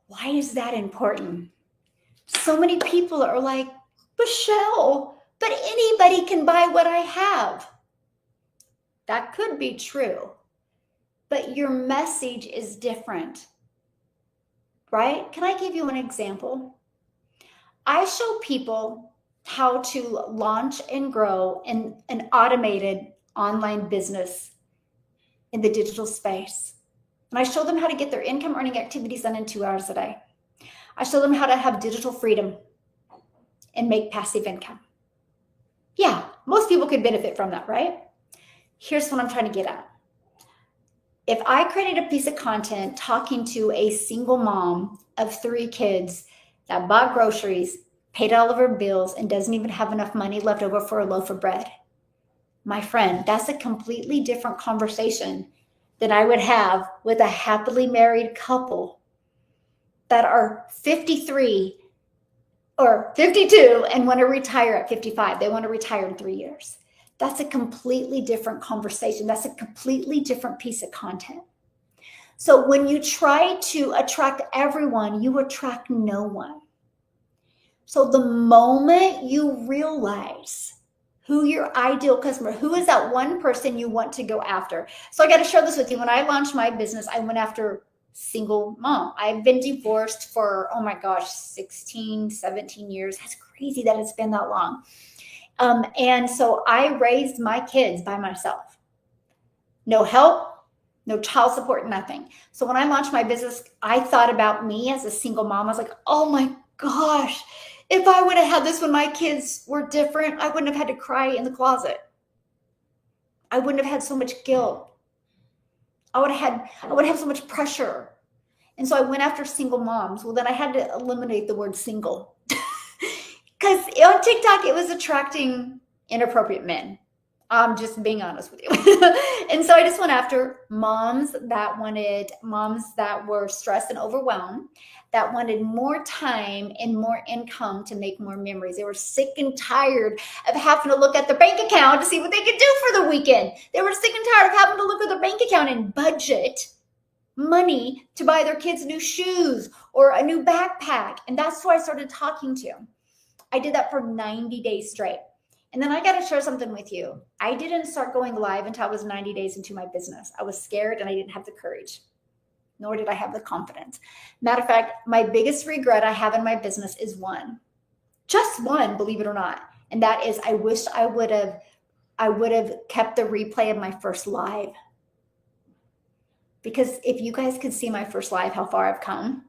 Why is that important? So many people are like, Michelle, but anybody can buy what I have. That could be true, but your message is different, right? Can I give you an example? I show people how to launch and grow an automated online business in the digital space. And I show them how to get their income earning activities done in 2 hours a day. I show them how to have digital freedom and make passive income. Yeah, most people could benefit from that, right? Here's what I'm trying to get at. If I created a piece of content talking to a single mom of 3 kids that bought groceries, paid all of her bills, and doesn't even have enough money left over for a loaf of bread, my friend, that's a completely different conversation than I would have with a happily married couple that are 53 or 52 and want to retire at 55. They want to retire in 3 years. That's a completely different conversation. That's a completely different piece of content. So when you try to attract everyone, you attract no one. So the moment you realize who your ideal customer, who is that one person you want to go after. So I got to share this with you. When I launched my business, I went after single mom. I've been divorced for, oh my gosh, 16, 17 years. That's crazy that it's been that long. And so I raised my kids by myself. No help, no child support, nothing. So when I launched my business, I thought about me as a single mom. I was like, oh my gosh, if I would have had this when my kids were different, I wouldn't have had to cry in the closet. I wouldn't have had so much guilt. I would have so much pressure. And so I went after single moms. Well, then I had to eliminate the word single because on TikTok, it was attracting inappropriate men. I'm just being honest with you. And so I just went after moms that were stressed and overwhelmed, that wanted more time and more income to make more memories. They were sick and tired of having to look at their bank account to see what they could do for the weekend. They were sick and tired of having to look at their bank account and budget money to buy their kids new shoes or a new backpack. And that's who I started talking to. I did that for 90 days straight. And then I got to share something with you. I didn't start going live until I was 90 days into my business. I was scared and I didn't have the courage, nor did I have the confidence. Matter of fact, my biggest regret I have in my business is one, just one, believe it or not. And that is, I wish I would have kept the replay of my first live. Because if you guys could see my first live, how far I've come,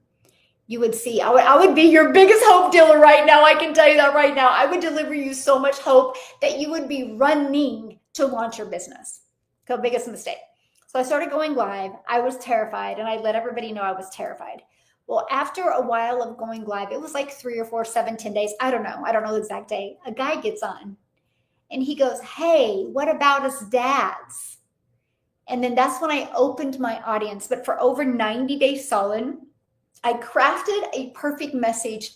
you would see, I would be your biggest hope dealer right now. I can tell you that right now. I would deliver you so much hope that you would be running to launch your business. The biggest mistake. So I started going live. I was terrified, and I let everybody know I was terrified. Well, after a while of going live, it was like 3 or 4, 7, 10 days. I don't know the exact day. A guy gets on and he goes, hey, what about us dads? And then that's when I opened my audience. But for over 90 days solid, I crafted a perfect message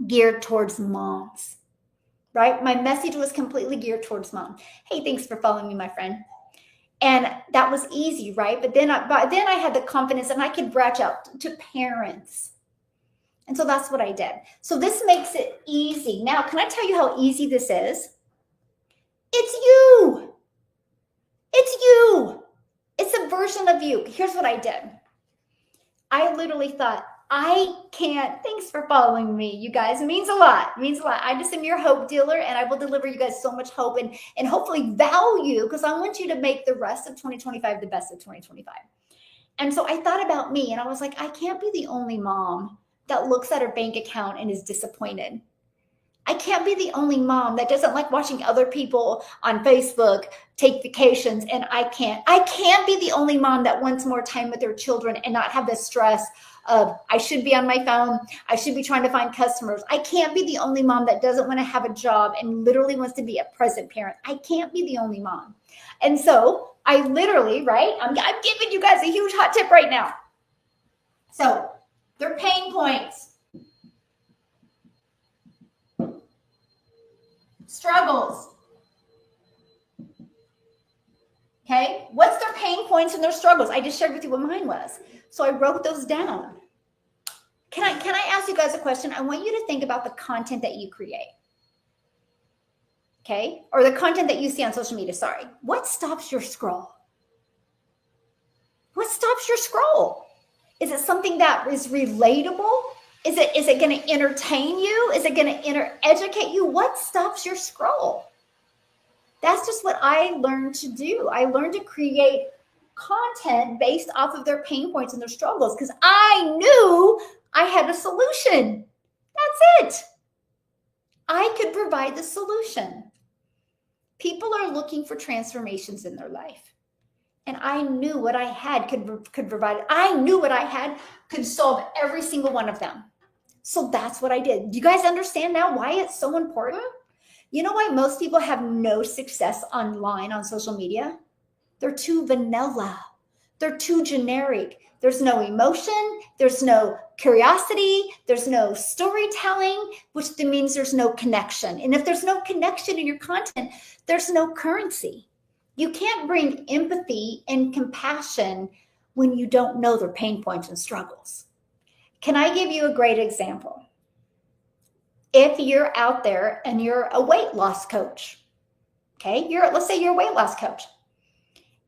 geared towards moms, right? My message was completely geared towards mom. Hey, thanks for following me, my friend. And that was easy, right? But then I had the confidence and I could branch out to parents. And so that's what I did. So this makes it easy. Now, can I tell you how easy this is? It's you. It's you. It's a version of you. Here's what I did. I literally thought, thanks for following me, you guys. It means a lot. It means a lot. I just am your hope dealer, and I will deliver you guys so much hope and hopefully value, because I want you to make the rest of 2025 the best of 2025. And so I thought about me, and I was like, I can't be the only mom that looks at her bank account and is disappointed. I can't be the only mom that doesn't like watching other people on Facebook take vacations, and I can't be the only mom that wants more time with their children and not have the stress of, I should be on my phone, I should be trying to find customers. I can't be the only mom that doesn't want to have a job and literally wants to be a present parent. I can't be the only mom. And so I literally, right, I'm giving you guys a huge hot tip right now. So their pain points. Struggles. Okay, what's their pain points and their struggles? I just shared with you what mine was. So I wrote those down. Can I ask you guys a question? I want you to think about the content that you create. Okay, or the content that you see on social media, sorry. What stops your scroll? What stops your scroll? Is it something that is relatable? Is it going to entertain you? Is it going to educate you? What stops your scroll? That's just what I learned to do. I learned to create content based off of their pain points and their struggles because I knew I had a solution. That's it. I could provide the solution. People are looking for transformations in their life. And I knew what I had could provide. I knew what I had could solve every single one of them. So that's what I did. Do you guys understand now why it's so important? You know why most people have no success online on social media? They're too vanilla. They're too generic. There's no emotion. There's no curiosity. There's no storytelling, which means there's no connection. And if there's no connection in your content, there's no currency. You can't bring empathy and compassion when you don't know their pain points and struggles. Can I give you a great example? If you're out there and you're a weight loss coach, okay, let's say you're a weight loss coach,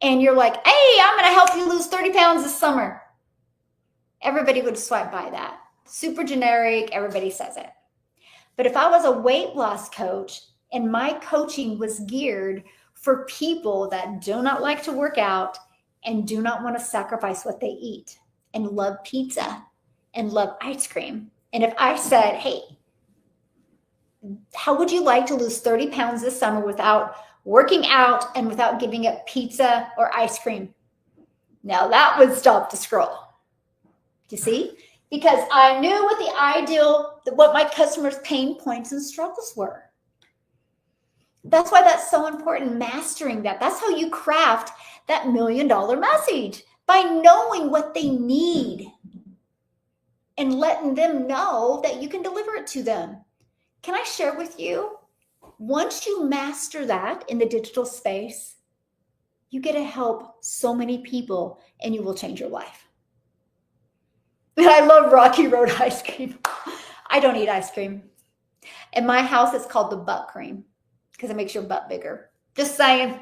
and you're like, hey, I'm going to help you lose 30 pounds this summer. Everybody would swipe by that. Super generic, everybody says it. But if I was a weight loss coach and my coaching was geared for people that do not like to work out and do not want to sacrifice what they eat and love pizza and love ice cream. And if I said, hey, how would you like to lose 30 pounds this summer without working out and without giving up pizza or ice cream? Now that would stop the scroll. You see? Because I knew what the ideal, what my customers' pain points and struggles were. That's why that's so important, mastering that. That's how you craft that $1 million message, by knowing what they need and letting them know that you can deliver it to them. Can I share with you? Once you master that in the digital space, you get to help so many people and you will change your life. I love Rocky Road ice cream. I don't eat ice cream. In my house, it's called the butt cream because it makes your butt bigger. Just saying.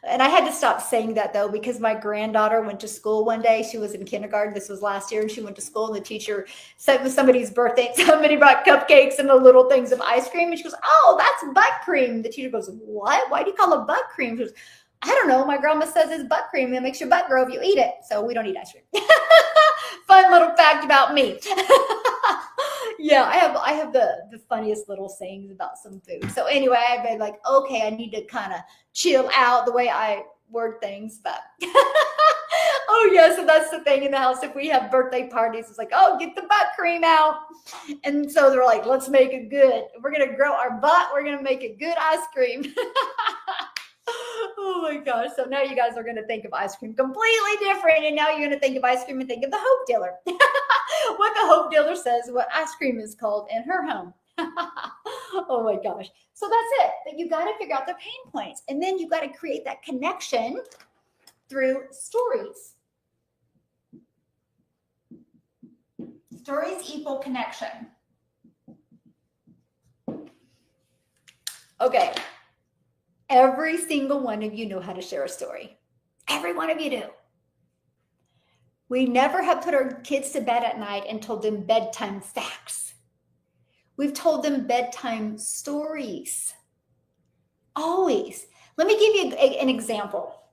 And I had to stop saying that though, because my granddaughter went to school one day. She was in kindergarten. This was last year. And she went to school and the teacher said it was somebody's birthday. Somebody brought cupcakes and the little things of ice cream. And she goes, oh, that's butt cream. The teacher goes, what? Why do you call it butt cream? She goes, I don't know. My grandma says it's butt cream. It makes your butt grow if you eat it. So we don't eat ice cream. Fun little fact about me. Yeah, I have the funniest little sayings about some food. So anyway, I've been like, okay, I need to kind of chill out the way I word things. But oh yeah, so that's the thing in the house. If we have birthday parties, it's like, oh, get the butt cream out. And so they're like, let's make it good. We're gonna grow our butt. We're gonna make it good ice cream. Oh my gosh. So now you guys are going to think of ice cream completely different. And now you're going to think of ice cream and think of the Hope Dealer. What the Hope Dealer says, what ice cream is called in her home. Oh my gosh. So that's it. That you got to figure out their pain points. And then you got to create that connection through stories. Stories equal connection. Okay. Every single one of you know how to share a story. Every one of you do. We never have put our kids to bed at night and told them bedtime facts. We've told them bedtime stories. Always. Let me give you an example.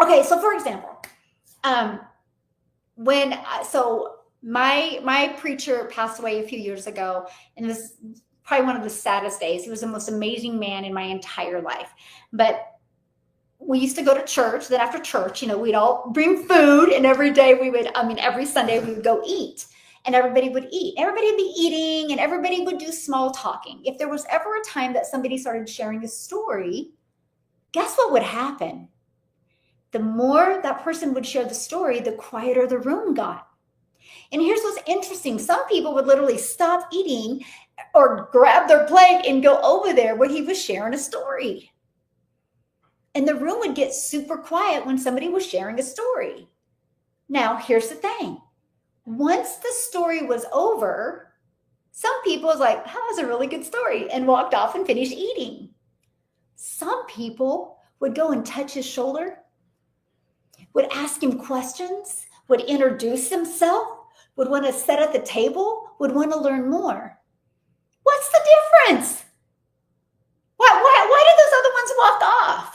Okay, so for example, my preacher passed away a few years ago, and it was probably one of the saddest days. He was the most amazing man in my entire life. But we used to go to church. Then after church, we'd all bring food, and every Sunday we would go eat, and everybody would eat. Everybody would be eating, and everybody would do small talking. If there was ever a time that somebody started sharing a story, guess what would happen? The more that person would share the story, the quieter the room got. And here's what's interesting. Some people would literally stop eating or grab their plate and go over there where he was sharing a story. And the room would get super quiet when somebody was sharing a story. Now, here's the thing. Once the story was over, some people was like, that was a really good story, and walked off and finished eating. Some people would go and touch his shoulder, would ask him questions, would introduce himself, would want to sit at the table, would want to learn more. What's the difference? Why did those other ones walk off?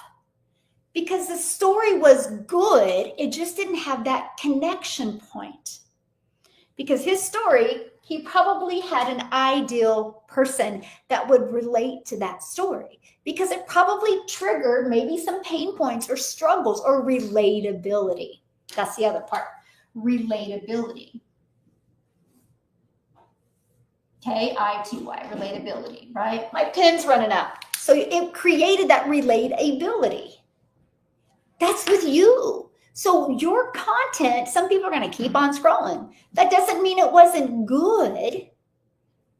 Because the story was good. It just didn't have that connection point. Because his story, he probably had an ideal person that would relate to that story. Because it probably triggered maybe some pain points or struggles or relatability. That's the other part. Relatability. K-I-T-Y, relatability, right? My pen's running out. So it created that relatability. That's with you. So your content, some people are going to keep on scrolling. That doesn't mean it wasn't good.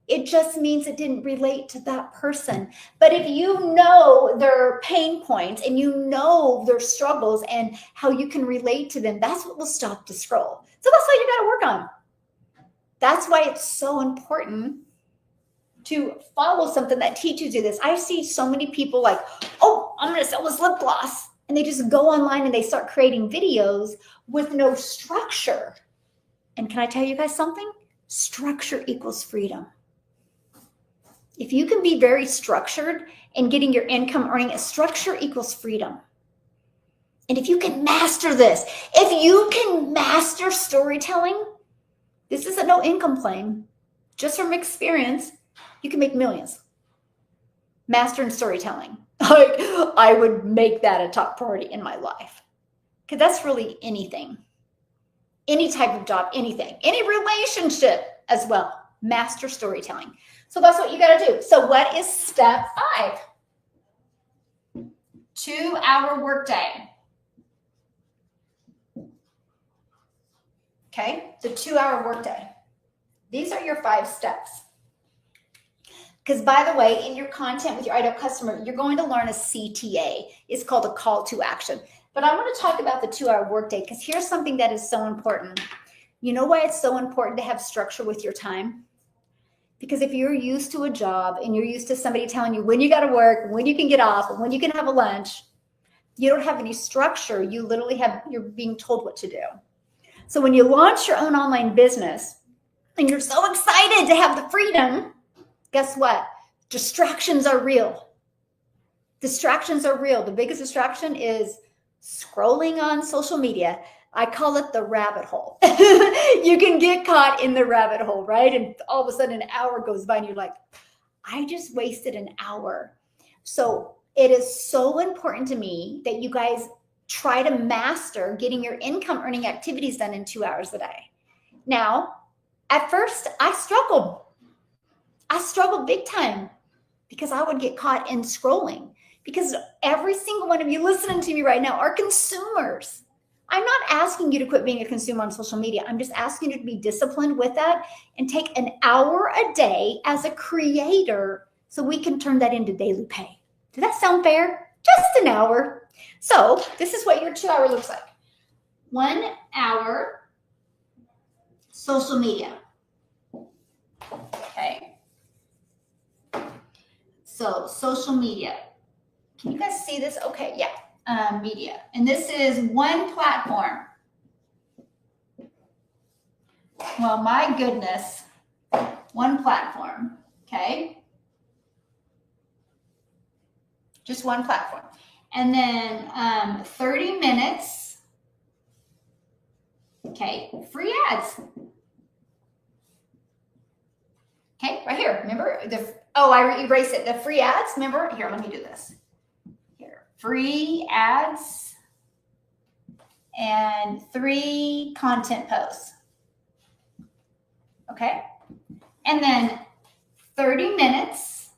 It just means it didn't relate to that person. But if you know their pain points and you know their struggles and how you can relate to them, that's what will stop the scroll. So that's what you got to work on. That's why it's so important to follow something that teaches you this. I see so many people like, oh, I'm going to sell this lip gloss. And they just go online and they start creating videos with no structure. And can I tell you guys something? Structure equals freedom. If you can be very structured in getting your income, earning, structure equals freedom. And if you can master this, if you can master storytelling, this is a no income claim. Just from experience, you can make millions. Mastering storytelling. Like, I would make that a top priority in my life. Because that's really anything. Any type of job, anything. Any relationship as well. Master storytelling. So that's what you got to do. So what is step 5? 2-hour workday. Okay, the 2-hour workday. These are your 5 steps. Because by the way, in your content with your ideal customer, you're going to learn a CTA. It's called a call to action. But I want to talk about the 2-hour workday because here's something that is so important. You know why it's so important to have structure with your time? Because if you're used to a job and you're used to somebody telling you when you got to work, when you can get off, and when you can have a lunch, you don't have any structure. You literally you're being told what to do. So when you launch your own online business and you're so excited to have the freedom, guess what? Distractions are real. Distractions are real. The biggest distraction is scrolling on social media. I call it the rabbit hole. You can get caught in the rabbit hole, right? And all of a sudden an hour goes by and you're like, I just wasted an hour. So it is so important to me that you guys try to master getting your income earning activities done in 2 hours a day. Now, at first I struggled. I struggled big time because I would get caught in scrolling because every single one of you listening to me right now are consumers. I'm not asking you to quit being a consumer on social media. I'm just asking you to be disciplined with that and take an hour a day as a creator so we can turn that into daily pay. Does that sound fair? Just an hour. So this is what your 2 hour looks like. 1 hour social media. Okay. So social media. Can you guys see this? Okay, yeah. Media. And this is one platform. Well, my goodness. One platform. Okay. Just one platform. And then 30 minutes. Okay. Free ads. Okay, right here. Remember I erased it. The free ads. Remember? Here, let me do this. Here, free ads and 3 content posts. Okay, and then 30 minutes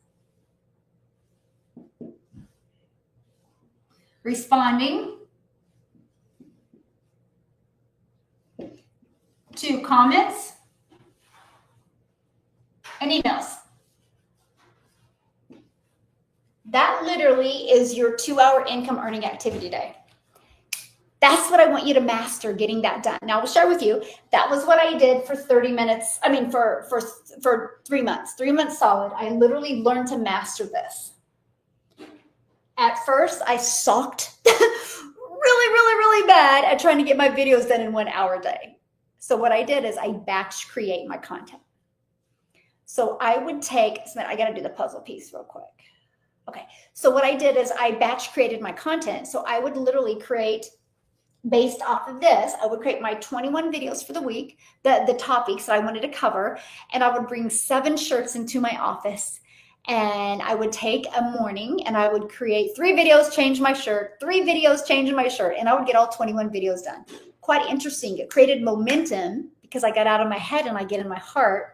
responding to comments and emails. That literally is your 2 hour income earning activity day. That's what I want you to master, getting that done. Now, I'll share with you, that was what I did for 30 minutes. I mean, for 3 months, 3 months solid. I literally learned to master this. At first, I sucked really bad at trying to get my videos done in 1 hour a day. So what I did is I batch create my content. So I would take, I got to do the puzzle piece real quick. Okay. So what I did is I batch created my content. So I would literally create, based off of this, I would create my 21 videos for the week, the topics that I wanted to cover. And I would bring 7 shirts into my office. And I would take a morning and I would create 3 videos, change my shirt, 3 videos, change my shirt. And I would get all 21 videos done. Quite interesting. It created momentum because I got out of my head and I get in my heart.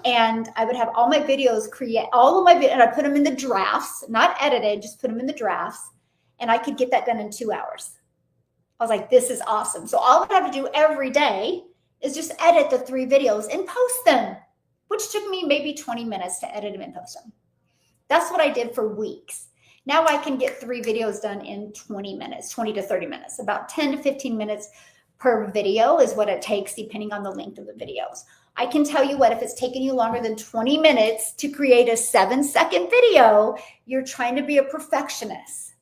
And I would have all my videos, and I put them in the drafts, not edited, just put them in the drafts. And I could get that done in 2 hours. I was like, this is awesome. So all I have to do every day is just edit the 3 videos and post them, which took me maybe 20 minutes to edit them and post them. That's what I did for weeks. Now I can get 3 videos done in 20 minutes, 20 to 30 minutes, about 10 to 15 minutes per video is what it takes depending on the length of the videos. I can tell you what, if it's taking you longer than 20 minutes to create a 7-second video, you're trying to be a perfectionist.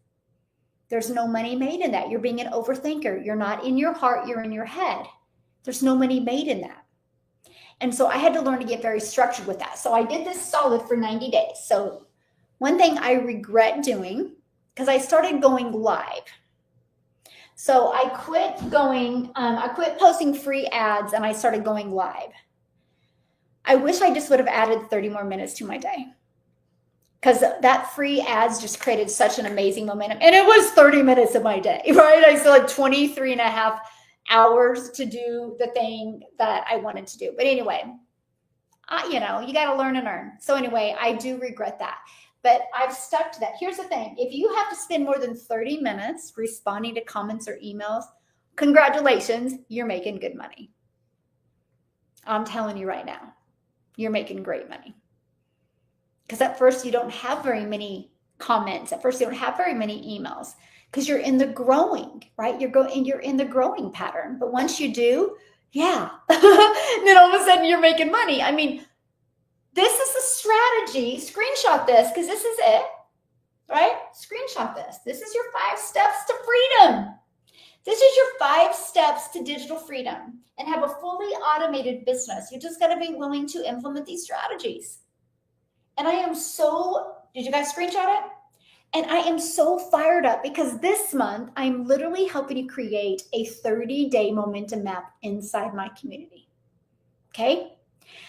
There's no money made in that. You're being an overthinker. You're not in your heart, you're in your head. There's no money made in that. And so I had to learn to get very structured with that. So I did this solid for 90 days. So one thing I regret doing, because I started going live. So I quit posting free ads and I started going live. I wish I just would have added 30 more minutes to my day, because that free ads just created such an amazing momentum. And it was 30 minutes of my day, right? I still had 23 and a half hours to do the thing that I wanted to do. But anyway, you got to learn and earn. So anyway, I do regret that. But I've stuck to that. Here's the thing. If you have to spend more than 30 minutes responding to comments or emails, congratulations, you're making good money. I'm telling you right now, you're making great money. Because at first you don't have very many comments. At first you don't have very many emails because you're in the growing, right? You're in the growing pattern. But once you do, yeah, then all of a sudden you're making money. I mean, this is the strategy. Screenshot this because this is it, right? Screenshot this. This is your 5 steps to freedom. This is your 5 steps to digital freedom and have a fully automated business. You just got to be willing to implement these strategies. And did you guys screenshot it? And I am so fired up because this month I'm literally helping you create a 30-day momentum map inside my community. Okay?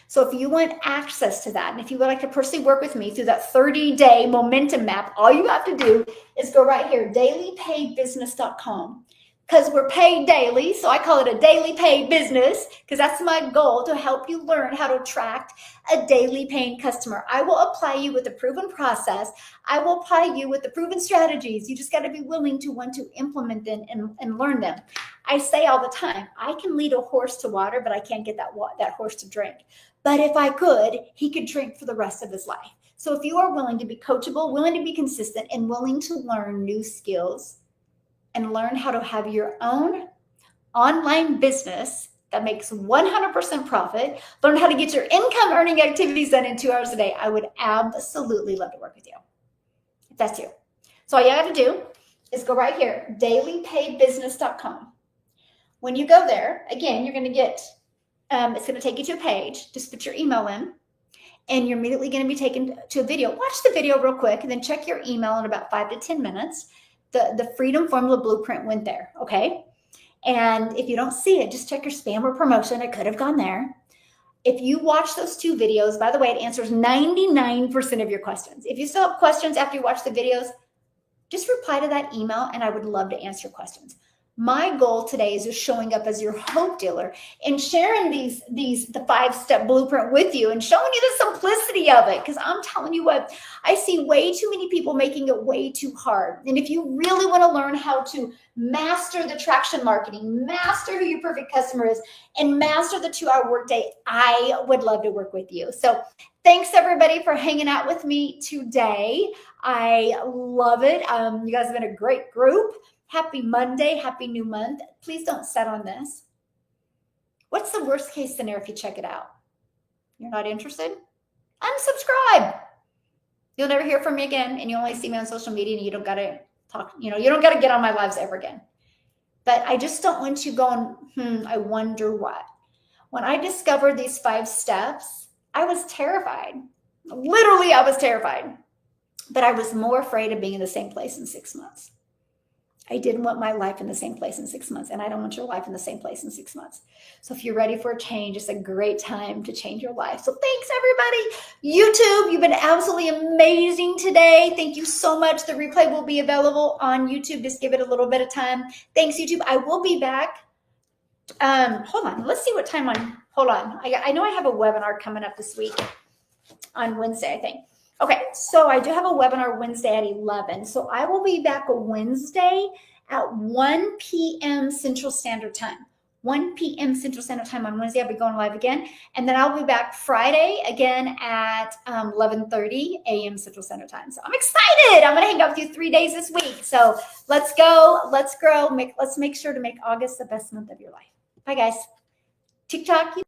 So if you want access to that, and if you would like to personally work with me through that 30-day momentum map, all you have to do is go right here, dailypaybusiness.com. Because we're paid daily, so I call it a daily paid business, because that's my goal, to help you learn how to attract a daily paying customer. I will apply you with a proven process. I will apply you with the proven strategies. You just got to be willing to want to implement them and learn them. I say all the time, I can lead a horse to water, but I can't get that horse to drink. But if I could, he could drink for the rest of his life. So if you are willing to be coachable, willing to be consistent, and willing to learn new skills, and learn how to have your own online business that makes 100% profit, learn how to get your income earning activities done in 2 hours a day, I would absolutely love to work with you, if that's you. So all you have to do is go right here, dailypaybusiness.com. When you go there, again, you're going to get, it's going to take you to a page. Just put your email in, and you're immediately going to be taken to a video. Watch the video real quick, and then check your email in about 5 to 10 minutes. The Freedom Formula Blueprint went there, okay? And if you don't see it, just check your spam or promotion. It could have gone there. If you watch those 2 videos, by the way, it answers 99% of your questions. If you still have questions after you watch the videos, just reply to that email, and I would love to answer your questions. My goal today is just showing up as your hope dealer and sharing the 5-step blueprint with you and showing you the simplicity of it. Because I'm telling you what, I see way too many people making it way too hard. And if you really want to learn how to master the traction marketing, master who your perfect customer is, and master the 2-hour workday, I would love to work with you. So thanks everybody for hanging out with me today. I love it. You guys have been a great group. Happy Monday, happy new month. Please don't set on this. What's the worst case scenario if you check it out? You're not interested? Unsubscribe. You'll never hear from me again, and you only see me on social media, and you don't got to talk, you don't got to get on my lives ever again. But I just don't want you going, I wonder what. When I discovered these 5 steps, I was terrified. Literally, I was terrified. But I was more afraid of being in the same place in 6 months. I didn't want my life in the same place in 6 months, and I don't want your life in the same place in 6 months. So if you're ready for a change, it's a great time to change your life. So thanks, everybody. YouTube, you've been absolutely amazing today. Thank you so much. The replay will be available on YouTube. Just give it a little bit of time. Thanks, YouTube. I will be back. Hold on. Let's see what time hold on. I know I have a webinar coming up this week on Wednesday, I think. Okay, so I do have a webinar Wednesday at 11. So I will be back Wednesday at 1 p.m. Central Standard Time. 1 p.m. Central Standard Time on Wednesday. I'll be going live again. And then I'll be back Friday again at 11:30 a.m. Central Standard Time. So I'm excited. I'm going to hang out with you 3 days this week. So let's go. Let's grow. Let's make sure to make August the best month of your life. Bye, guys. TikTok.